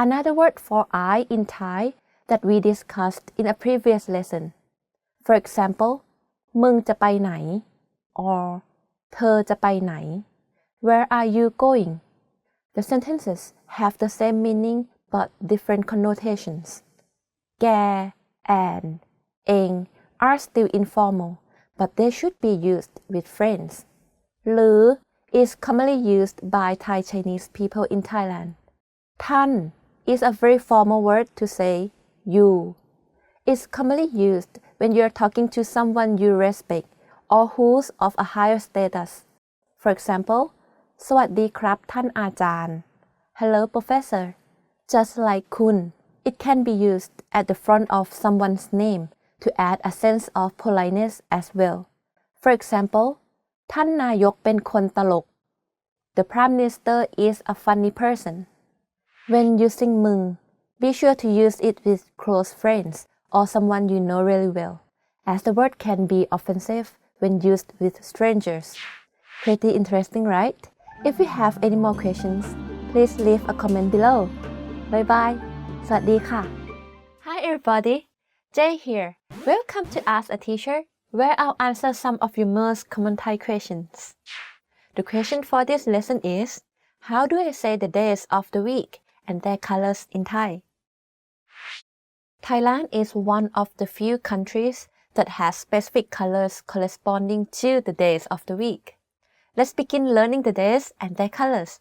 another word for I in Thai that we discussed in a previous lesson. For example, มึงจะไปไหน or เธอจะไปไหน Where are you going? The sentences have the same meaning but different connotations. แก and เอง are still informal, but they should be used with friends. หรือ is commonly used by Thai Chinese people in Thailand. ท่าน is a very formal word to say you. It's commonly used when you're talking to someone you respect or who's of a higher status. For example, สวัสดีครับท่านอาจารย์ Hello professor. Just like คุณ It can be used at the front of someone's name to add a sense of politeness as well. For example, ท่านนายกเป็นคนตลก The Prime Minister is a funny person. When using มึง be sure to use it with close friends or someone you know really well, as the word can be offensive when used with strangers. Pretty interesting, right? If you have any more questions, please leave a comment below. Bye bye. สวัสดีค่ะ Hi everybody. Jay here. Welcome to Ask a Teacher, where I'll answer some of your most common Thai questions. The question for this lesson is, how do I say the days of the week and their colors in Thai? Thailand is one of the few countries that has specific colors corresponding to the days of the week. Let's begin learning the days and their colors.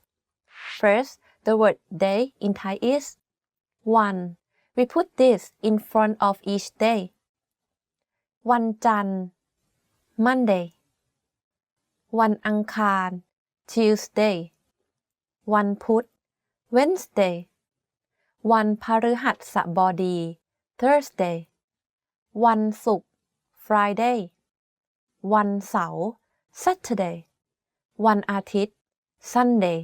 First, the word day in Thai is 1. We put this in front of each day. วันจันทร์ Monday วันอังคาร Tuesday วันพุธ Wednesday วันพฤหัสบดี Thursday วันศุกร์ Friday วันเสาร์ Saturday วันอาทิตย์ Sunday.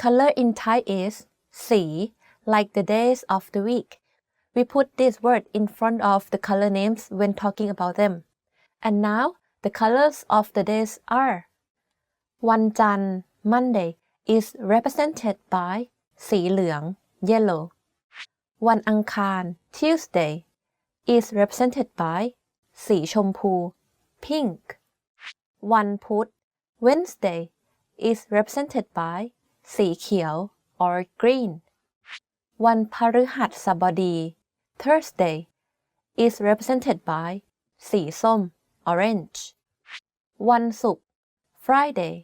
Color in Thai is สี like the days of the week. We put this word in front of the color names when talking about them. And now, the colors of the days are วันจันทร์ Monday is represented by สีเหลือง yellow. วันอังคาร Tuesday is represented by สีชมพู pink. วันพุธ Wednesday is represented by สีเขียว or green. วันพฤหัสบดี Thursday is represented by สีส้ม orange. วันศุกร์ Friday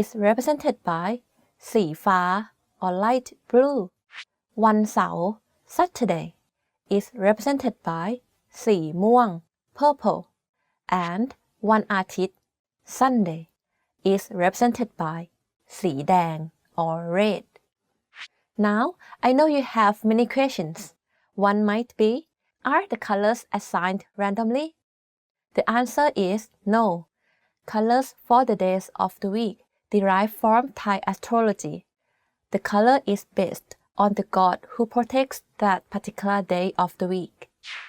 is represented by สีฟ้า or light blue. วันเสาร์ Saturday is represented by สีม่วง purple. And วันอาทิตย์ Sunday is represented by สีแดง or red. Now, I know you have many questions. One might be, are the colors assigned randomly? The answer is no. Colors for the days of the week derive from Thai astrology. The color is based on the god who protects that particular day of the week.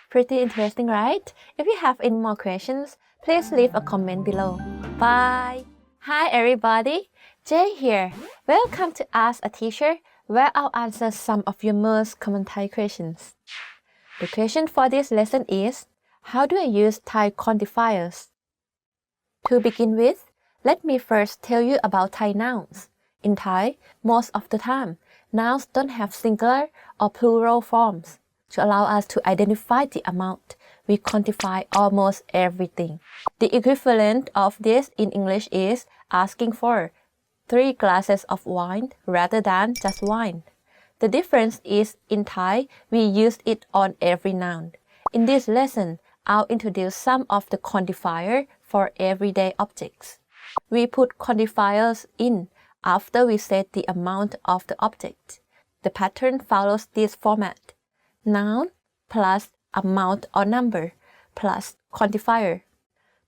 Pretty interesting, right? If you have any more questions, please leave a comment below. Bye! Hi everybody! Jay here. Welcome to Ask a Teacher, where I'll answer some of your most common Thai questions. The question for this lesson is, how do I use Thai quantifiers? To begin with, let me first tell you about Thai nouns. In Thai, most of the time, nouns don't have singular or plural forms. To allow us to identify the amount, we quantify almost everything. The equivalent of this in English is asking for 3 glasses of wine rather than just wine. The difference is in Thai, we use it on every noun. In this lesson, I'll introduce some of the quantifiers for everyday objects. We put quantifiers in after we set the amount of the object. The pattern follows this format: noun plus amount or number plus quantifier.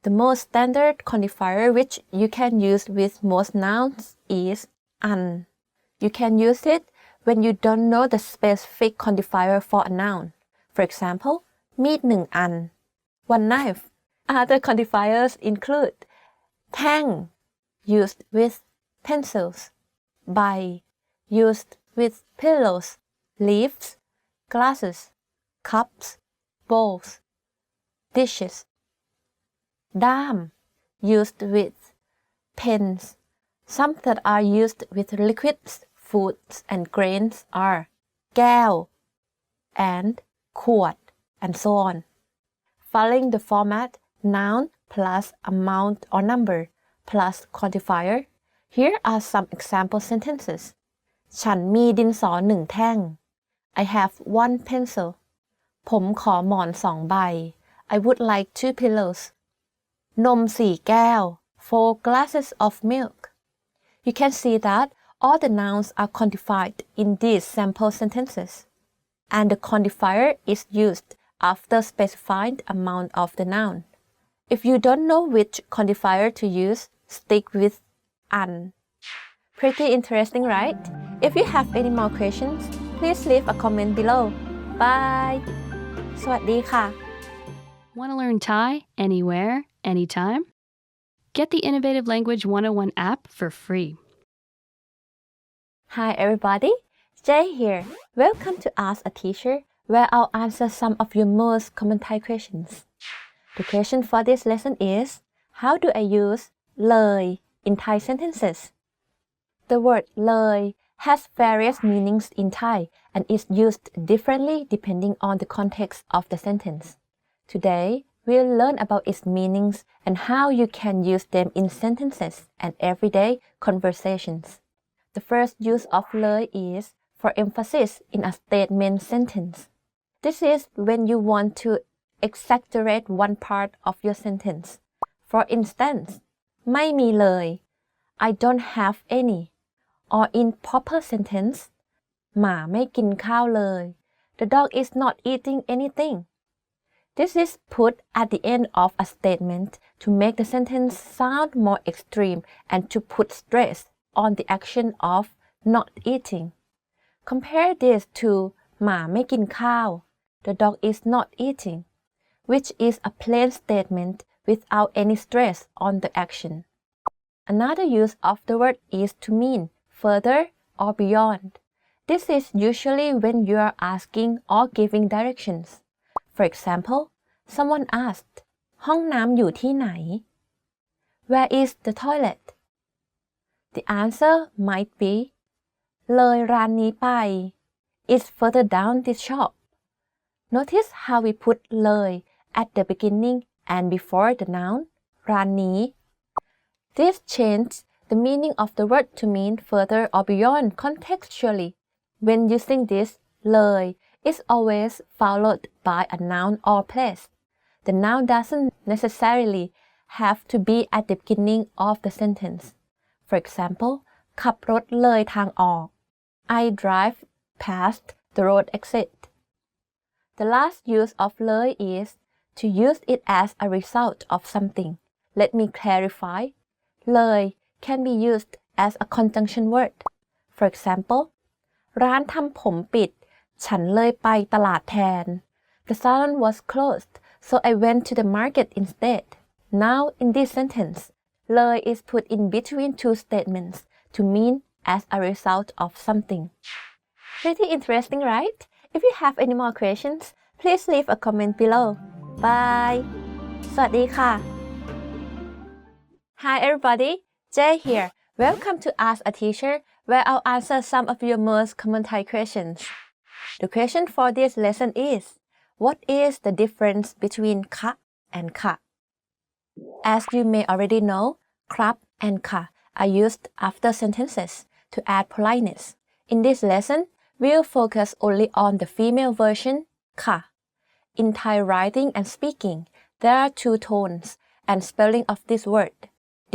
The most standard quantifier which you can use with most nouns is an. You can use it when you don't know the specific quantifier for a noun. For example, มีด1 อัน one knife. Other quantifiers include แท่ง used with pencils, ใบ used with pillows, leaves, glasses, cups, bowls, dishes. ด้าม used with pens. Some that are used with liquids, foods and grains are แก้ว and ขวด and so on. Following the format noun plus amount or number plus quantifier, here are some example sentences. ฉันมีดินสอ1 แท่ง I have 1 pencil. ผมขอหมอน2 ใบ I would like 2 pillows. นม4 แก้ว 4 glasses of milk. You can see that all the nouns are quantified in these sample sentences, and the quantifier is used after specifying the amount of the noun. If you don't know which quantifier to use, stick with an. Pretty interesting, right? If you have any more questions, please leave a comment below. Bye! สวัสดีค่ะ Want to learn Thai anywhere, anytime? Get the Innovative Language 101 app for free. Hi everybody, Jay here. Welcome to Ask a Teacher, where I'll answer some of your most common Thai questions. The question for this lesson is, how do I use เลย in Thai sentences? The word เลย has various meanings in Thai and is used differently depending on the context of the sentence. Today, we'll learn about its meanings and how you can use them in sentences and everyday conversations. The first use of เลย is for emphasis in a statement sentence. This is when you want to exaggerate one part of your sentence. For instance, ไม่มีเลย I don't have any. Or in proper sentence, หมาไม่กินข้าวเลย The dog is not eating anything. This is put at the end of a statement to make the sentence sound more extreme and to put stress on the action of not eating. Compare this to หมาไม่กินข้าว The dog is not eating, which is a plain statement without any stress on the action. Another use of the word is to mean further or beyond. This is usually when you are asking or giving directions. For example, someone asked, ห้องน้ำอยู่ที่ไหน Where is the toilet? The answer might be เลยร้านนี้ไป It's further down this shop. Notice how we put เลย at the beginning and before the noun ร้านนี้ This changes the meaning of the word to mean further or beyond contextually. When using this, เลย is always followed by a noun or place. The noun doesn't necessarily have to be at the beginning of the sentence. For example, ขับรถเลยทางออก I drive past the road exit. The last use of เลย is to use it as a result of something. Let me clarify. เลย can be used as a conjunction word. For example, ร้านทำผมปิด ฉันเลยไปตลาดแทน The salon was closed, so I went to the market instead. Now, in this sentence, เลย is put in between two statements to mean as a result of something. Pretty interesting, right? If you have any more questions, please leave a comment below. Bye! สวัสดีค่ะ Hi everybody, Jay here. Welcome to Ask a Teacher, where I'll answer some of your most common Thai questions. The question for this lesson is, what is the difference between คะ and ค่ะ As you may already know, ครับ and ค่ะ are used after sentences to add politeness. In this lesson, we'll focus only on the female version ค่ะ In Thai writing and speaking, there are two tones and spelling of this word.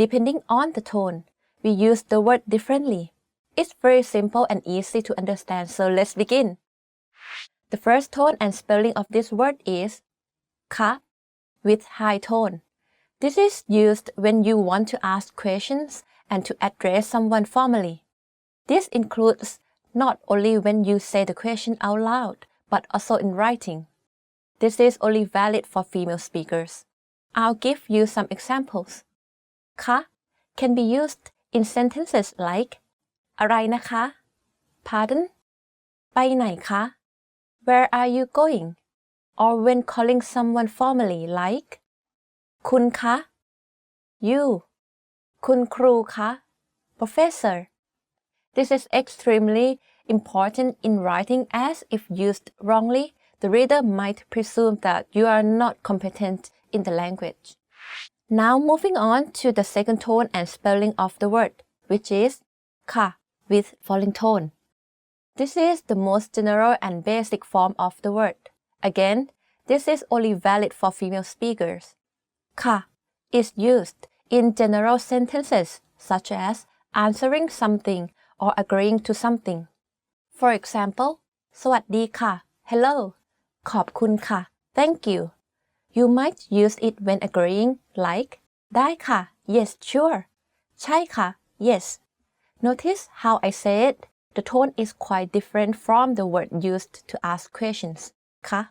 Depending on the tone, we use the word differently. It's very simple and easy to understand, so let's begin. The first tone and spelling of this word is คะ with high tone. This is used when you want to ask questions and to address someone formally. This includes not only when you say the question out loud, but also in writing. This is only valid for female speakers. I'll give you some examples. คะ can be used in sentences like อะไรนะคะ Pardon? ไปไหนคะ Where are you going? Or when calling someone formally like คุณคะ You คุณครูคะ Professor. This is extremely important in writing as if used wrongly, the reader might presume that you are not competent in the language. Now moving on to the second tone and spelling of the word, which is ค่ะ with falling tone. This is the most general and basic form of the word. Again, this is only valid for female speakers. ค่ะ is used in general sentences such as answering something or agreeing to something. For example, สวัสดีค่ะ hello ขอบคุณค่ะ thank you. You might use it when agreeing, like ได้ค่ะ yes sure ใช่ค่ะ yes. Notice how I said the tone is quite different from the word used to ask questions. ค่ะ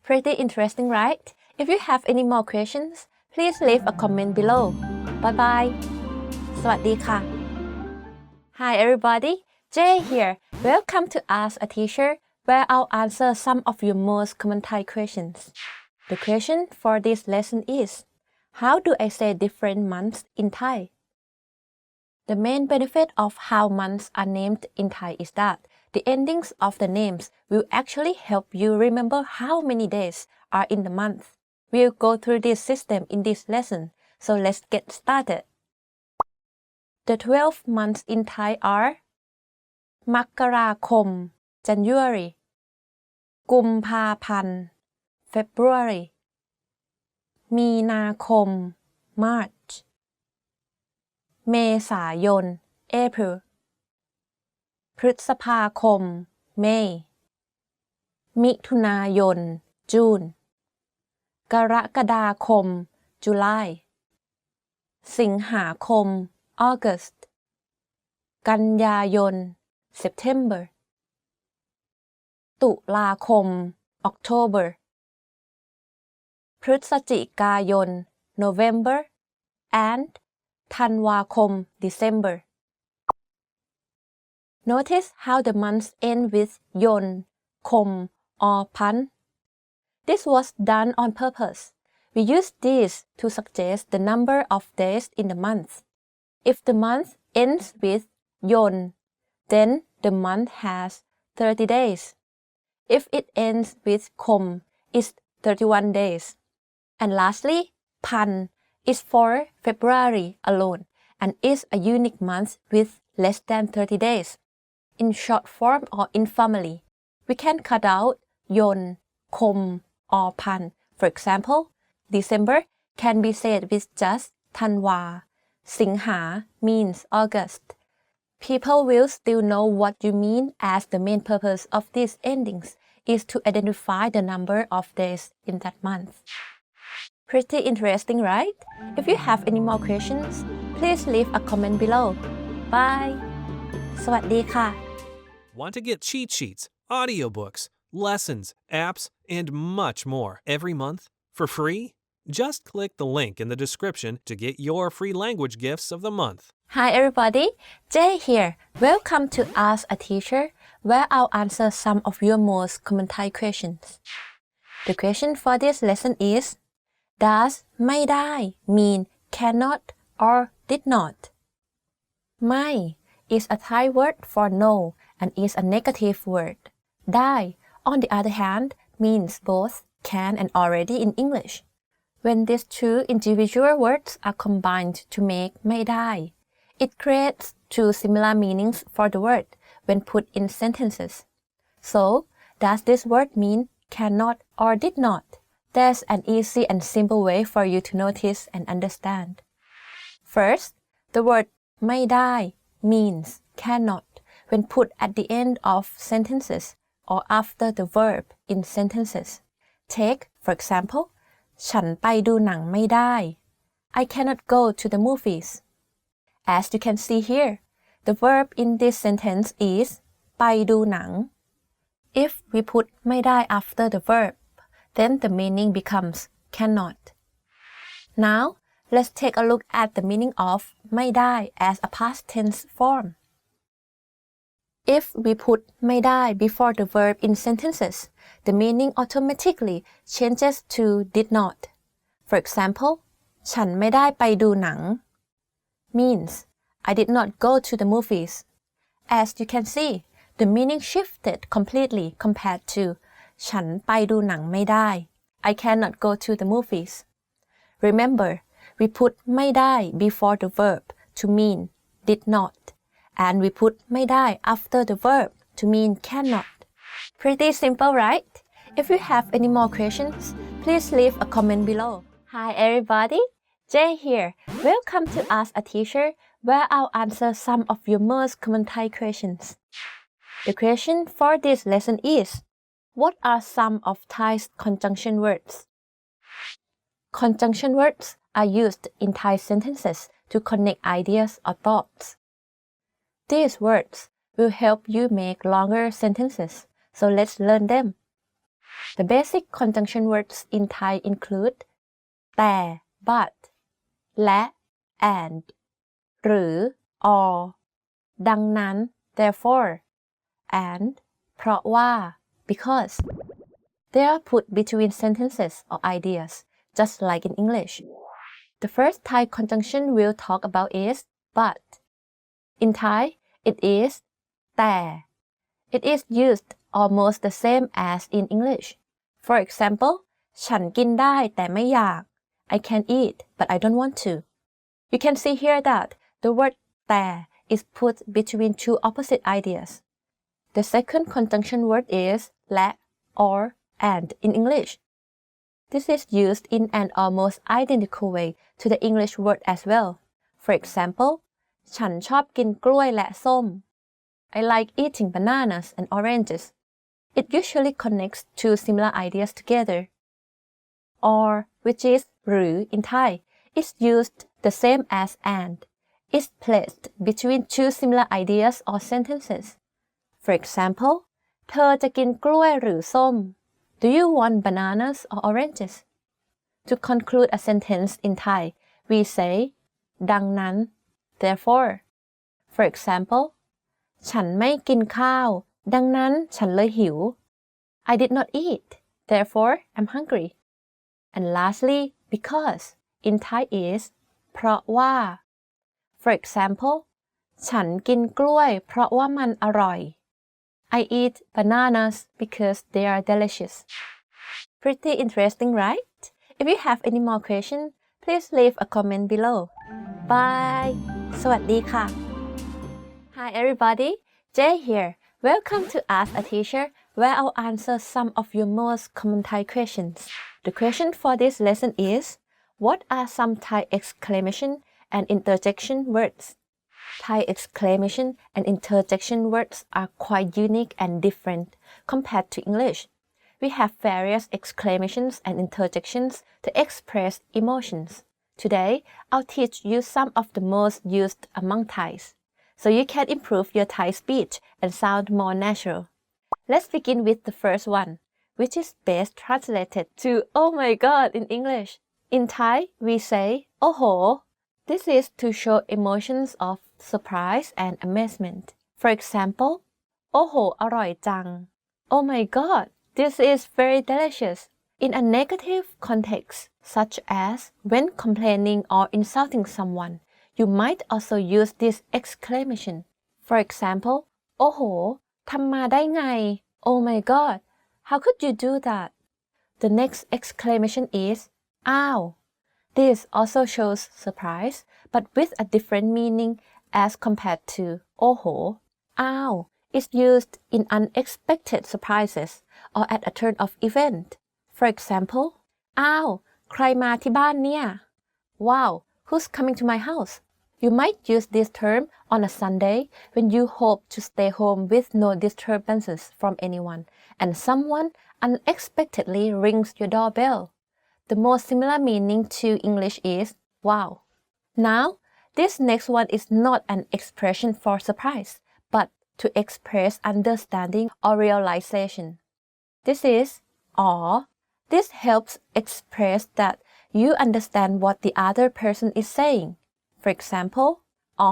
Pretty interesting, right? If you have any more questions, please leave a comment below. Bye bye. สวัสดีค่ะ Hi everybody, Jay here. Welcome to Ask a Teacher, where I'll answer some of your most common Thai questions. The question for this lesson is, how do I say different months in Thai? The main benefit of how months are named in Thai is that the endings of the names will actually help you remember how many days are in the month. We'll go through this system in this lesson, so let's get started. The 12 months in Thai are มกราคม January กุมภาพันธ์ February มีนาคม March เมษายน April พฤษภาคม May มิถุนายน June กรกฎาคม July สิงหาคม August กันยายน September ตุลาคม October พฤศจิกายน November and ธันวาคม December. Notice how the months end with yon, kom, or pan. This was done on purpose. We use this to suggest the number of days in the month. If the month ends with yon, then the month has 30 days. If it ends with kom, it's 31 days. And lastly, pan is for February alone and is a unique month with less than 30 days. In short form or informally, we can cut out yon, kom, or pan. For example, December can be said with just Thanwa. Singha means August. People will still know what you mean, as the main purpose of these endings is to identify the number of days in that month. Pretty interesting, right? If you have any more questions, please leave a comment below. Bye. สวัสดีค่ะ Want to get cheat sheets, audiobooks, lessons, apps, and much more every month for free? Just click the link in the description to get your free language gifts of the month. Hi everybody, Jay here. Welcome to Ask a Teacher, where I'll answer some of your most common Thai questions. The question for this lesson is, does Maidai mean cannot or did not? Mai is a Thai word for no and is a negative word. Dai, on the other hand, means both can and already in English. When these two individual words are combined to make Maidai, it creates two similar meanings for the word when put in sentences. So, does this word mean cannot or did not? There's an easy and simple way for you to notice and understand. First, the word Maidai means cannot when put at the end of sentences or after the verb in sentences. Take, for example, ฉันไปดูหนังไม่ได้ I cannot go to the movies. As you can see here, the verb in this sentence is ไปดูหนัง. If we put ไม่ได้ after the verb, then the meaning becomes cannot. Now, let's take a look at the meaning of ไม่ได้ as a past tense form. If we put ไม่ได้ before the verb in sentences, the meaning automatically changes to did not. For example, ฉันไม่ได้ไปดูหนัง means I did not go to the movies. As you can see, the meaning shifted completely compared to ฉันไปดูหนังไม่ได้ I cannot go to the movies. Remember, we put ไม่ได้ before the verb to mean did not, and we put ไม่ได้ after the verb to mean cannot. Pretty simple, right? If you have any more questions, please leave a comment below. Hi everybody, Jay here. Welcome to Ask a Teacher, where I'll answer some of your most common Thai questions. The question for this lesson is, what are some of Thai's conjunction words? Conjunction words are used in Thai sentences to connect ideas or thoughts. These words will help you make longer sentences, so let's learn them. The basic conjunction words in Thai include แต่ but และ and หรือ or ดังนั้น therefore and เพราะว่า because. They are put between sentences or ideas, just like in English. The first Thai conjunction we'll talk about is but. In Thai, it is แต่ It is used almost the same as in English. For example, ฉันกินได้แต่ไม่อยาก I can eat, but I don't want to. You can see here that the word แต่ is put between two opposite ideas. The second conjunction word is และ or and in English. This is used in an almost identical way to the English word as well. For example, ฉันชอบกินกล้วยและส้ม I like eating bananas and oranges. It usually connects two similar ideas together. Or, which is หรือ in Thai, is used the same as and. It's placed between two similar ideas or sentences. For example, เธอจะกินกล้วยหรือส้ม Do you want bananas or oranges? To conclude a sentence in Thai, we say ดังนั้น therefore. For example, ฉันไม่กินข้าวดังนั้นฉันเลยหิว I did not eat, therefore I'm hungry. And lastly, because in Thai is เพราะว่า For example, ฉันกินกล้วยเพราะว่ามันอร่อย I eat bananas because they are delicious. Pretty interesting, right? If you have any more questions, please leave a comment below. Bye! สวัสดีค่ะ Hi everybody, Jay here. Welcome to Ask a Teacher, where I'll answer some of your most common Thai questions. The question for this lesson is, what are some Thai exclamation and interjection words? Thai exclamation and interjection words are quite unique and different compared to English. We have various exclamations and interjections to express emotions. Today, I'll teach you some of the most used among Thais, so you can improve your Thai speech and sound more natural. Let's begin with the first one, which is best translated to oh my god in English. In Thai, we say โอ้โห This is to show emotions of surprise and amazement. For example, โอ้โห อร่อยจัง Oh my god, this is very delicious. In a negative context, such as when complaining or insulting someone, you might also use this exclamation. For example, โอ้โห ทำมาได้ไง Oh my god, how could you do that? The next exclamation is อ้าว This also shows surprise, but with a different meaning as compared to โอ้โห อ้าว is used in unexpected surprises or at a turn of event. For example, อ้าว ใครมาที่บ้านเนี่ย Wow, who's coming to my house? You might use this term on a Sunday when you hope to stay home with no disturbances from anyone and someone unexpectedly rings your doorbell. The most similar meaning to English is wow. Now, this next one is not an expression for surprise, but to express understanding or realization. This is aw. This helps express that you understand what the other person is saying. For example, อ๋อ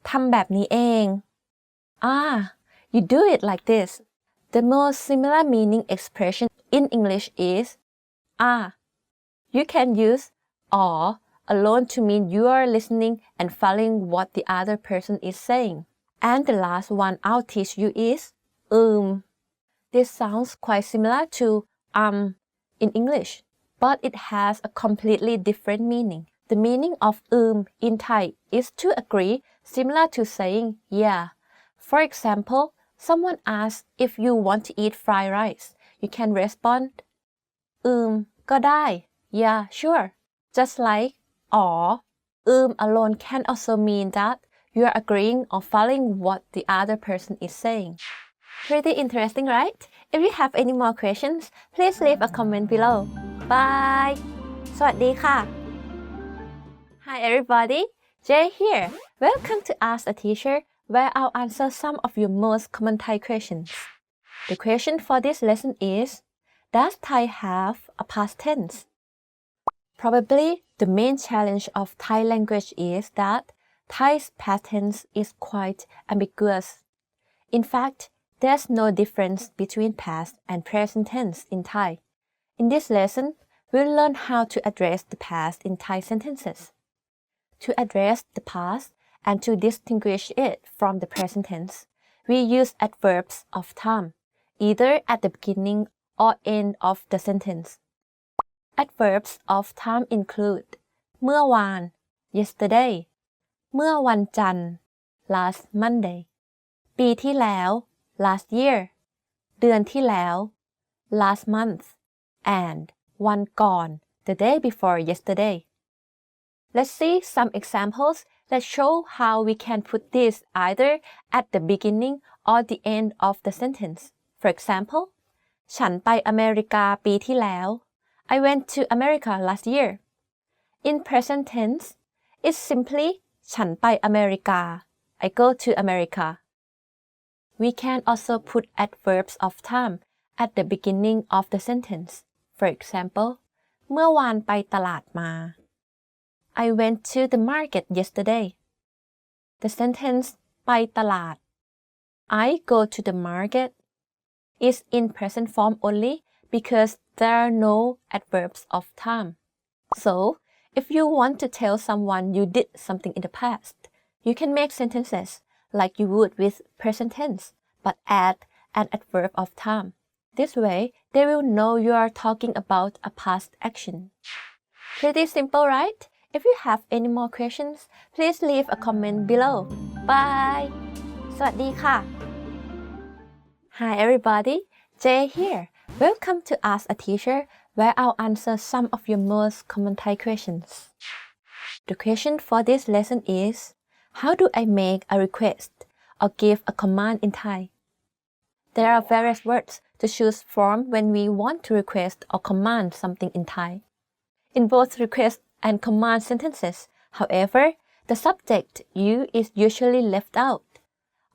ทำแบบนี้เอง Ah, you do it like this. The most similar meaning expression in English is ah. You can use aw alone to mean you are listening and following what the other person is saying. And the last one I'll teach you is This sounds quite similar to in English, but it has a completely different meaning. The meaning of in Thai is to agree, similar to saying yeah. For example, someone asks if you want to eat fried rice. You can respond ก็ได้ Yeah, sure. Just like อ๋อ alone can also mean that you are agreeing or following what the other person is saying. Pretty interesting, right? If you have any more questions, please leave a comment below. Bye! สวัสดีค่ะ Hi everybody, Jay here. Welcome to Ask a Teacher, where I'll answer some of your most common Thai questions. The question for this lesson is, does Thai have a past tense? Probably the main challenge of Thai language is that Thai's past tense is quite ambiguous. In fact, there's no difference between past and present tense in Thai. In this lesson, we'll learn how to address the past in Thai sentences. To address the past and to distinguish it from the present tense, we use adverbs of time, either at the beginning or end of the sentence. Adverbs of time include เมื่อวาน yesterday เมื่อวันจันทร์ last Monday ปีที่แล้ว last year เดือนที่แล้ว last month and วันก่อน the day before yesterday. Let's see some examples that show how we can put this either at the beginning or the end of the sentence. For example, ฉันไปอเมริกาปีที่แล้ว I went to America last year. In present tense, it's simply ฉันไปอเมริกา I go to America. We can also put adverbs of time at the beginning of the sentence. For example, เมื่อวานไปตลาดมา I went to the market yesterday. The sentence ไปตลาด I go to the market is in present form only because there are no adverbs of time. So, if you want to tell someone you did something in the past, you can make sentences like you would with present tense, but add an adverb of time. This way, they will know you are talking about a past action. Pretty simple, right? If you have any more questions, please leave a comment below. Bye! สวัสดีค่ะ Hi everybody, Jay here. Welcome to Ask a Teacher, where I'll answer some of your most common Thai questions. The question for this lesson is, how do I make a request or give a command in Thai? There are various words to choose from when we want to request or command something in Thai. In both request and command sentences, however, the subject you is usually left out.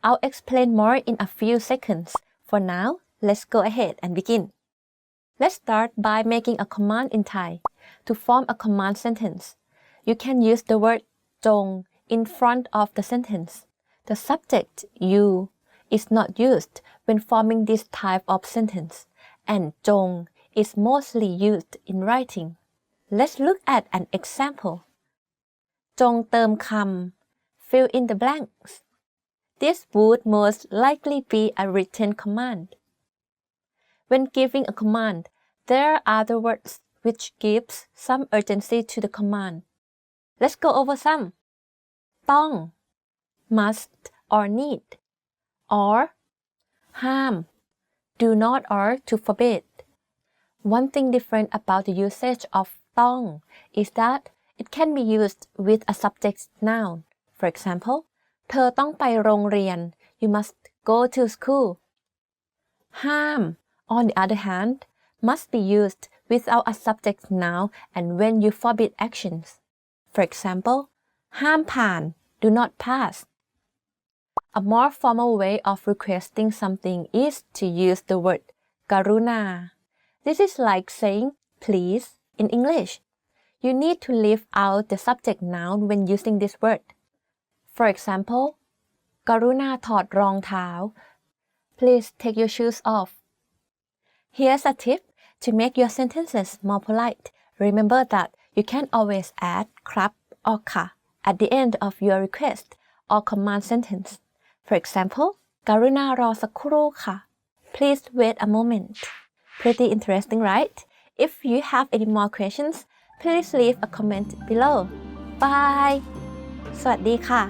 I'll explain more in a few seconds. For now, let's go ahead and begin. Let's start by making a command in Thai. To form a command sentence, you can use the word จง in front of the sentence. The subject you is not used when forming this type of sentence, and จง is mostly used in writing. Let's look at an example. จงเติมคำ fill in the blanks. This would most likely be a written command. When giving a command, there are other words which gives some urgency to the command. Let's go over some. ต้อง must or need, or ห้าม do not or to forbid. One thing different about the usage of ต้อง is that it can be used with a subject noun. For example, เธอต้องไปโรงเรียน you must go to school. ห้าม on the other hand, must be used without a subject noun and when you forbid actions. For example, ห้ามผ่าน do not pass. A more formal way of requesting something is to use the word กรุณา. This is like saying please in English. You need to leave out the subject noun when using this word. For example, กรุณาถอดรองเท้า Please take your shoes off. Here's a tip to make your sentences more polite. Remember that you can always add ครับ or ค่ะ at the end of your request or command sentence. For example, กรุณารอสักครู่ค่ะ Please wait a moment. Pretty interesting, right? If you have any more questions, please leave a comment below. Bye! สวัสดีค่ะ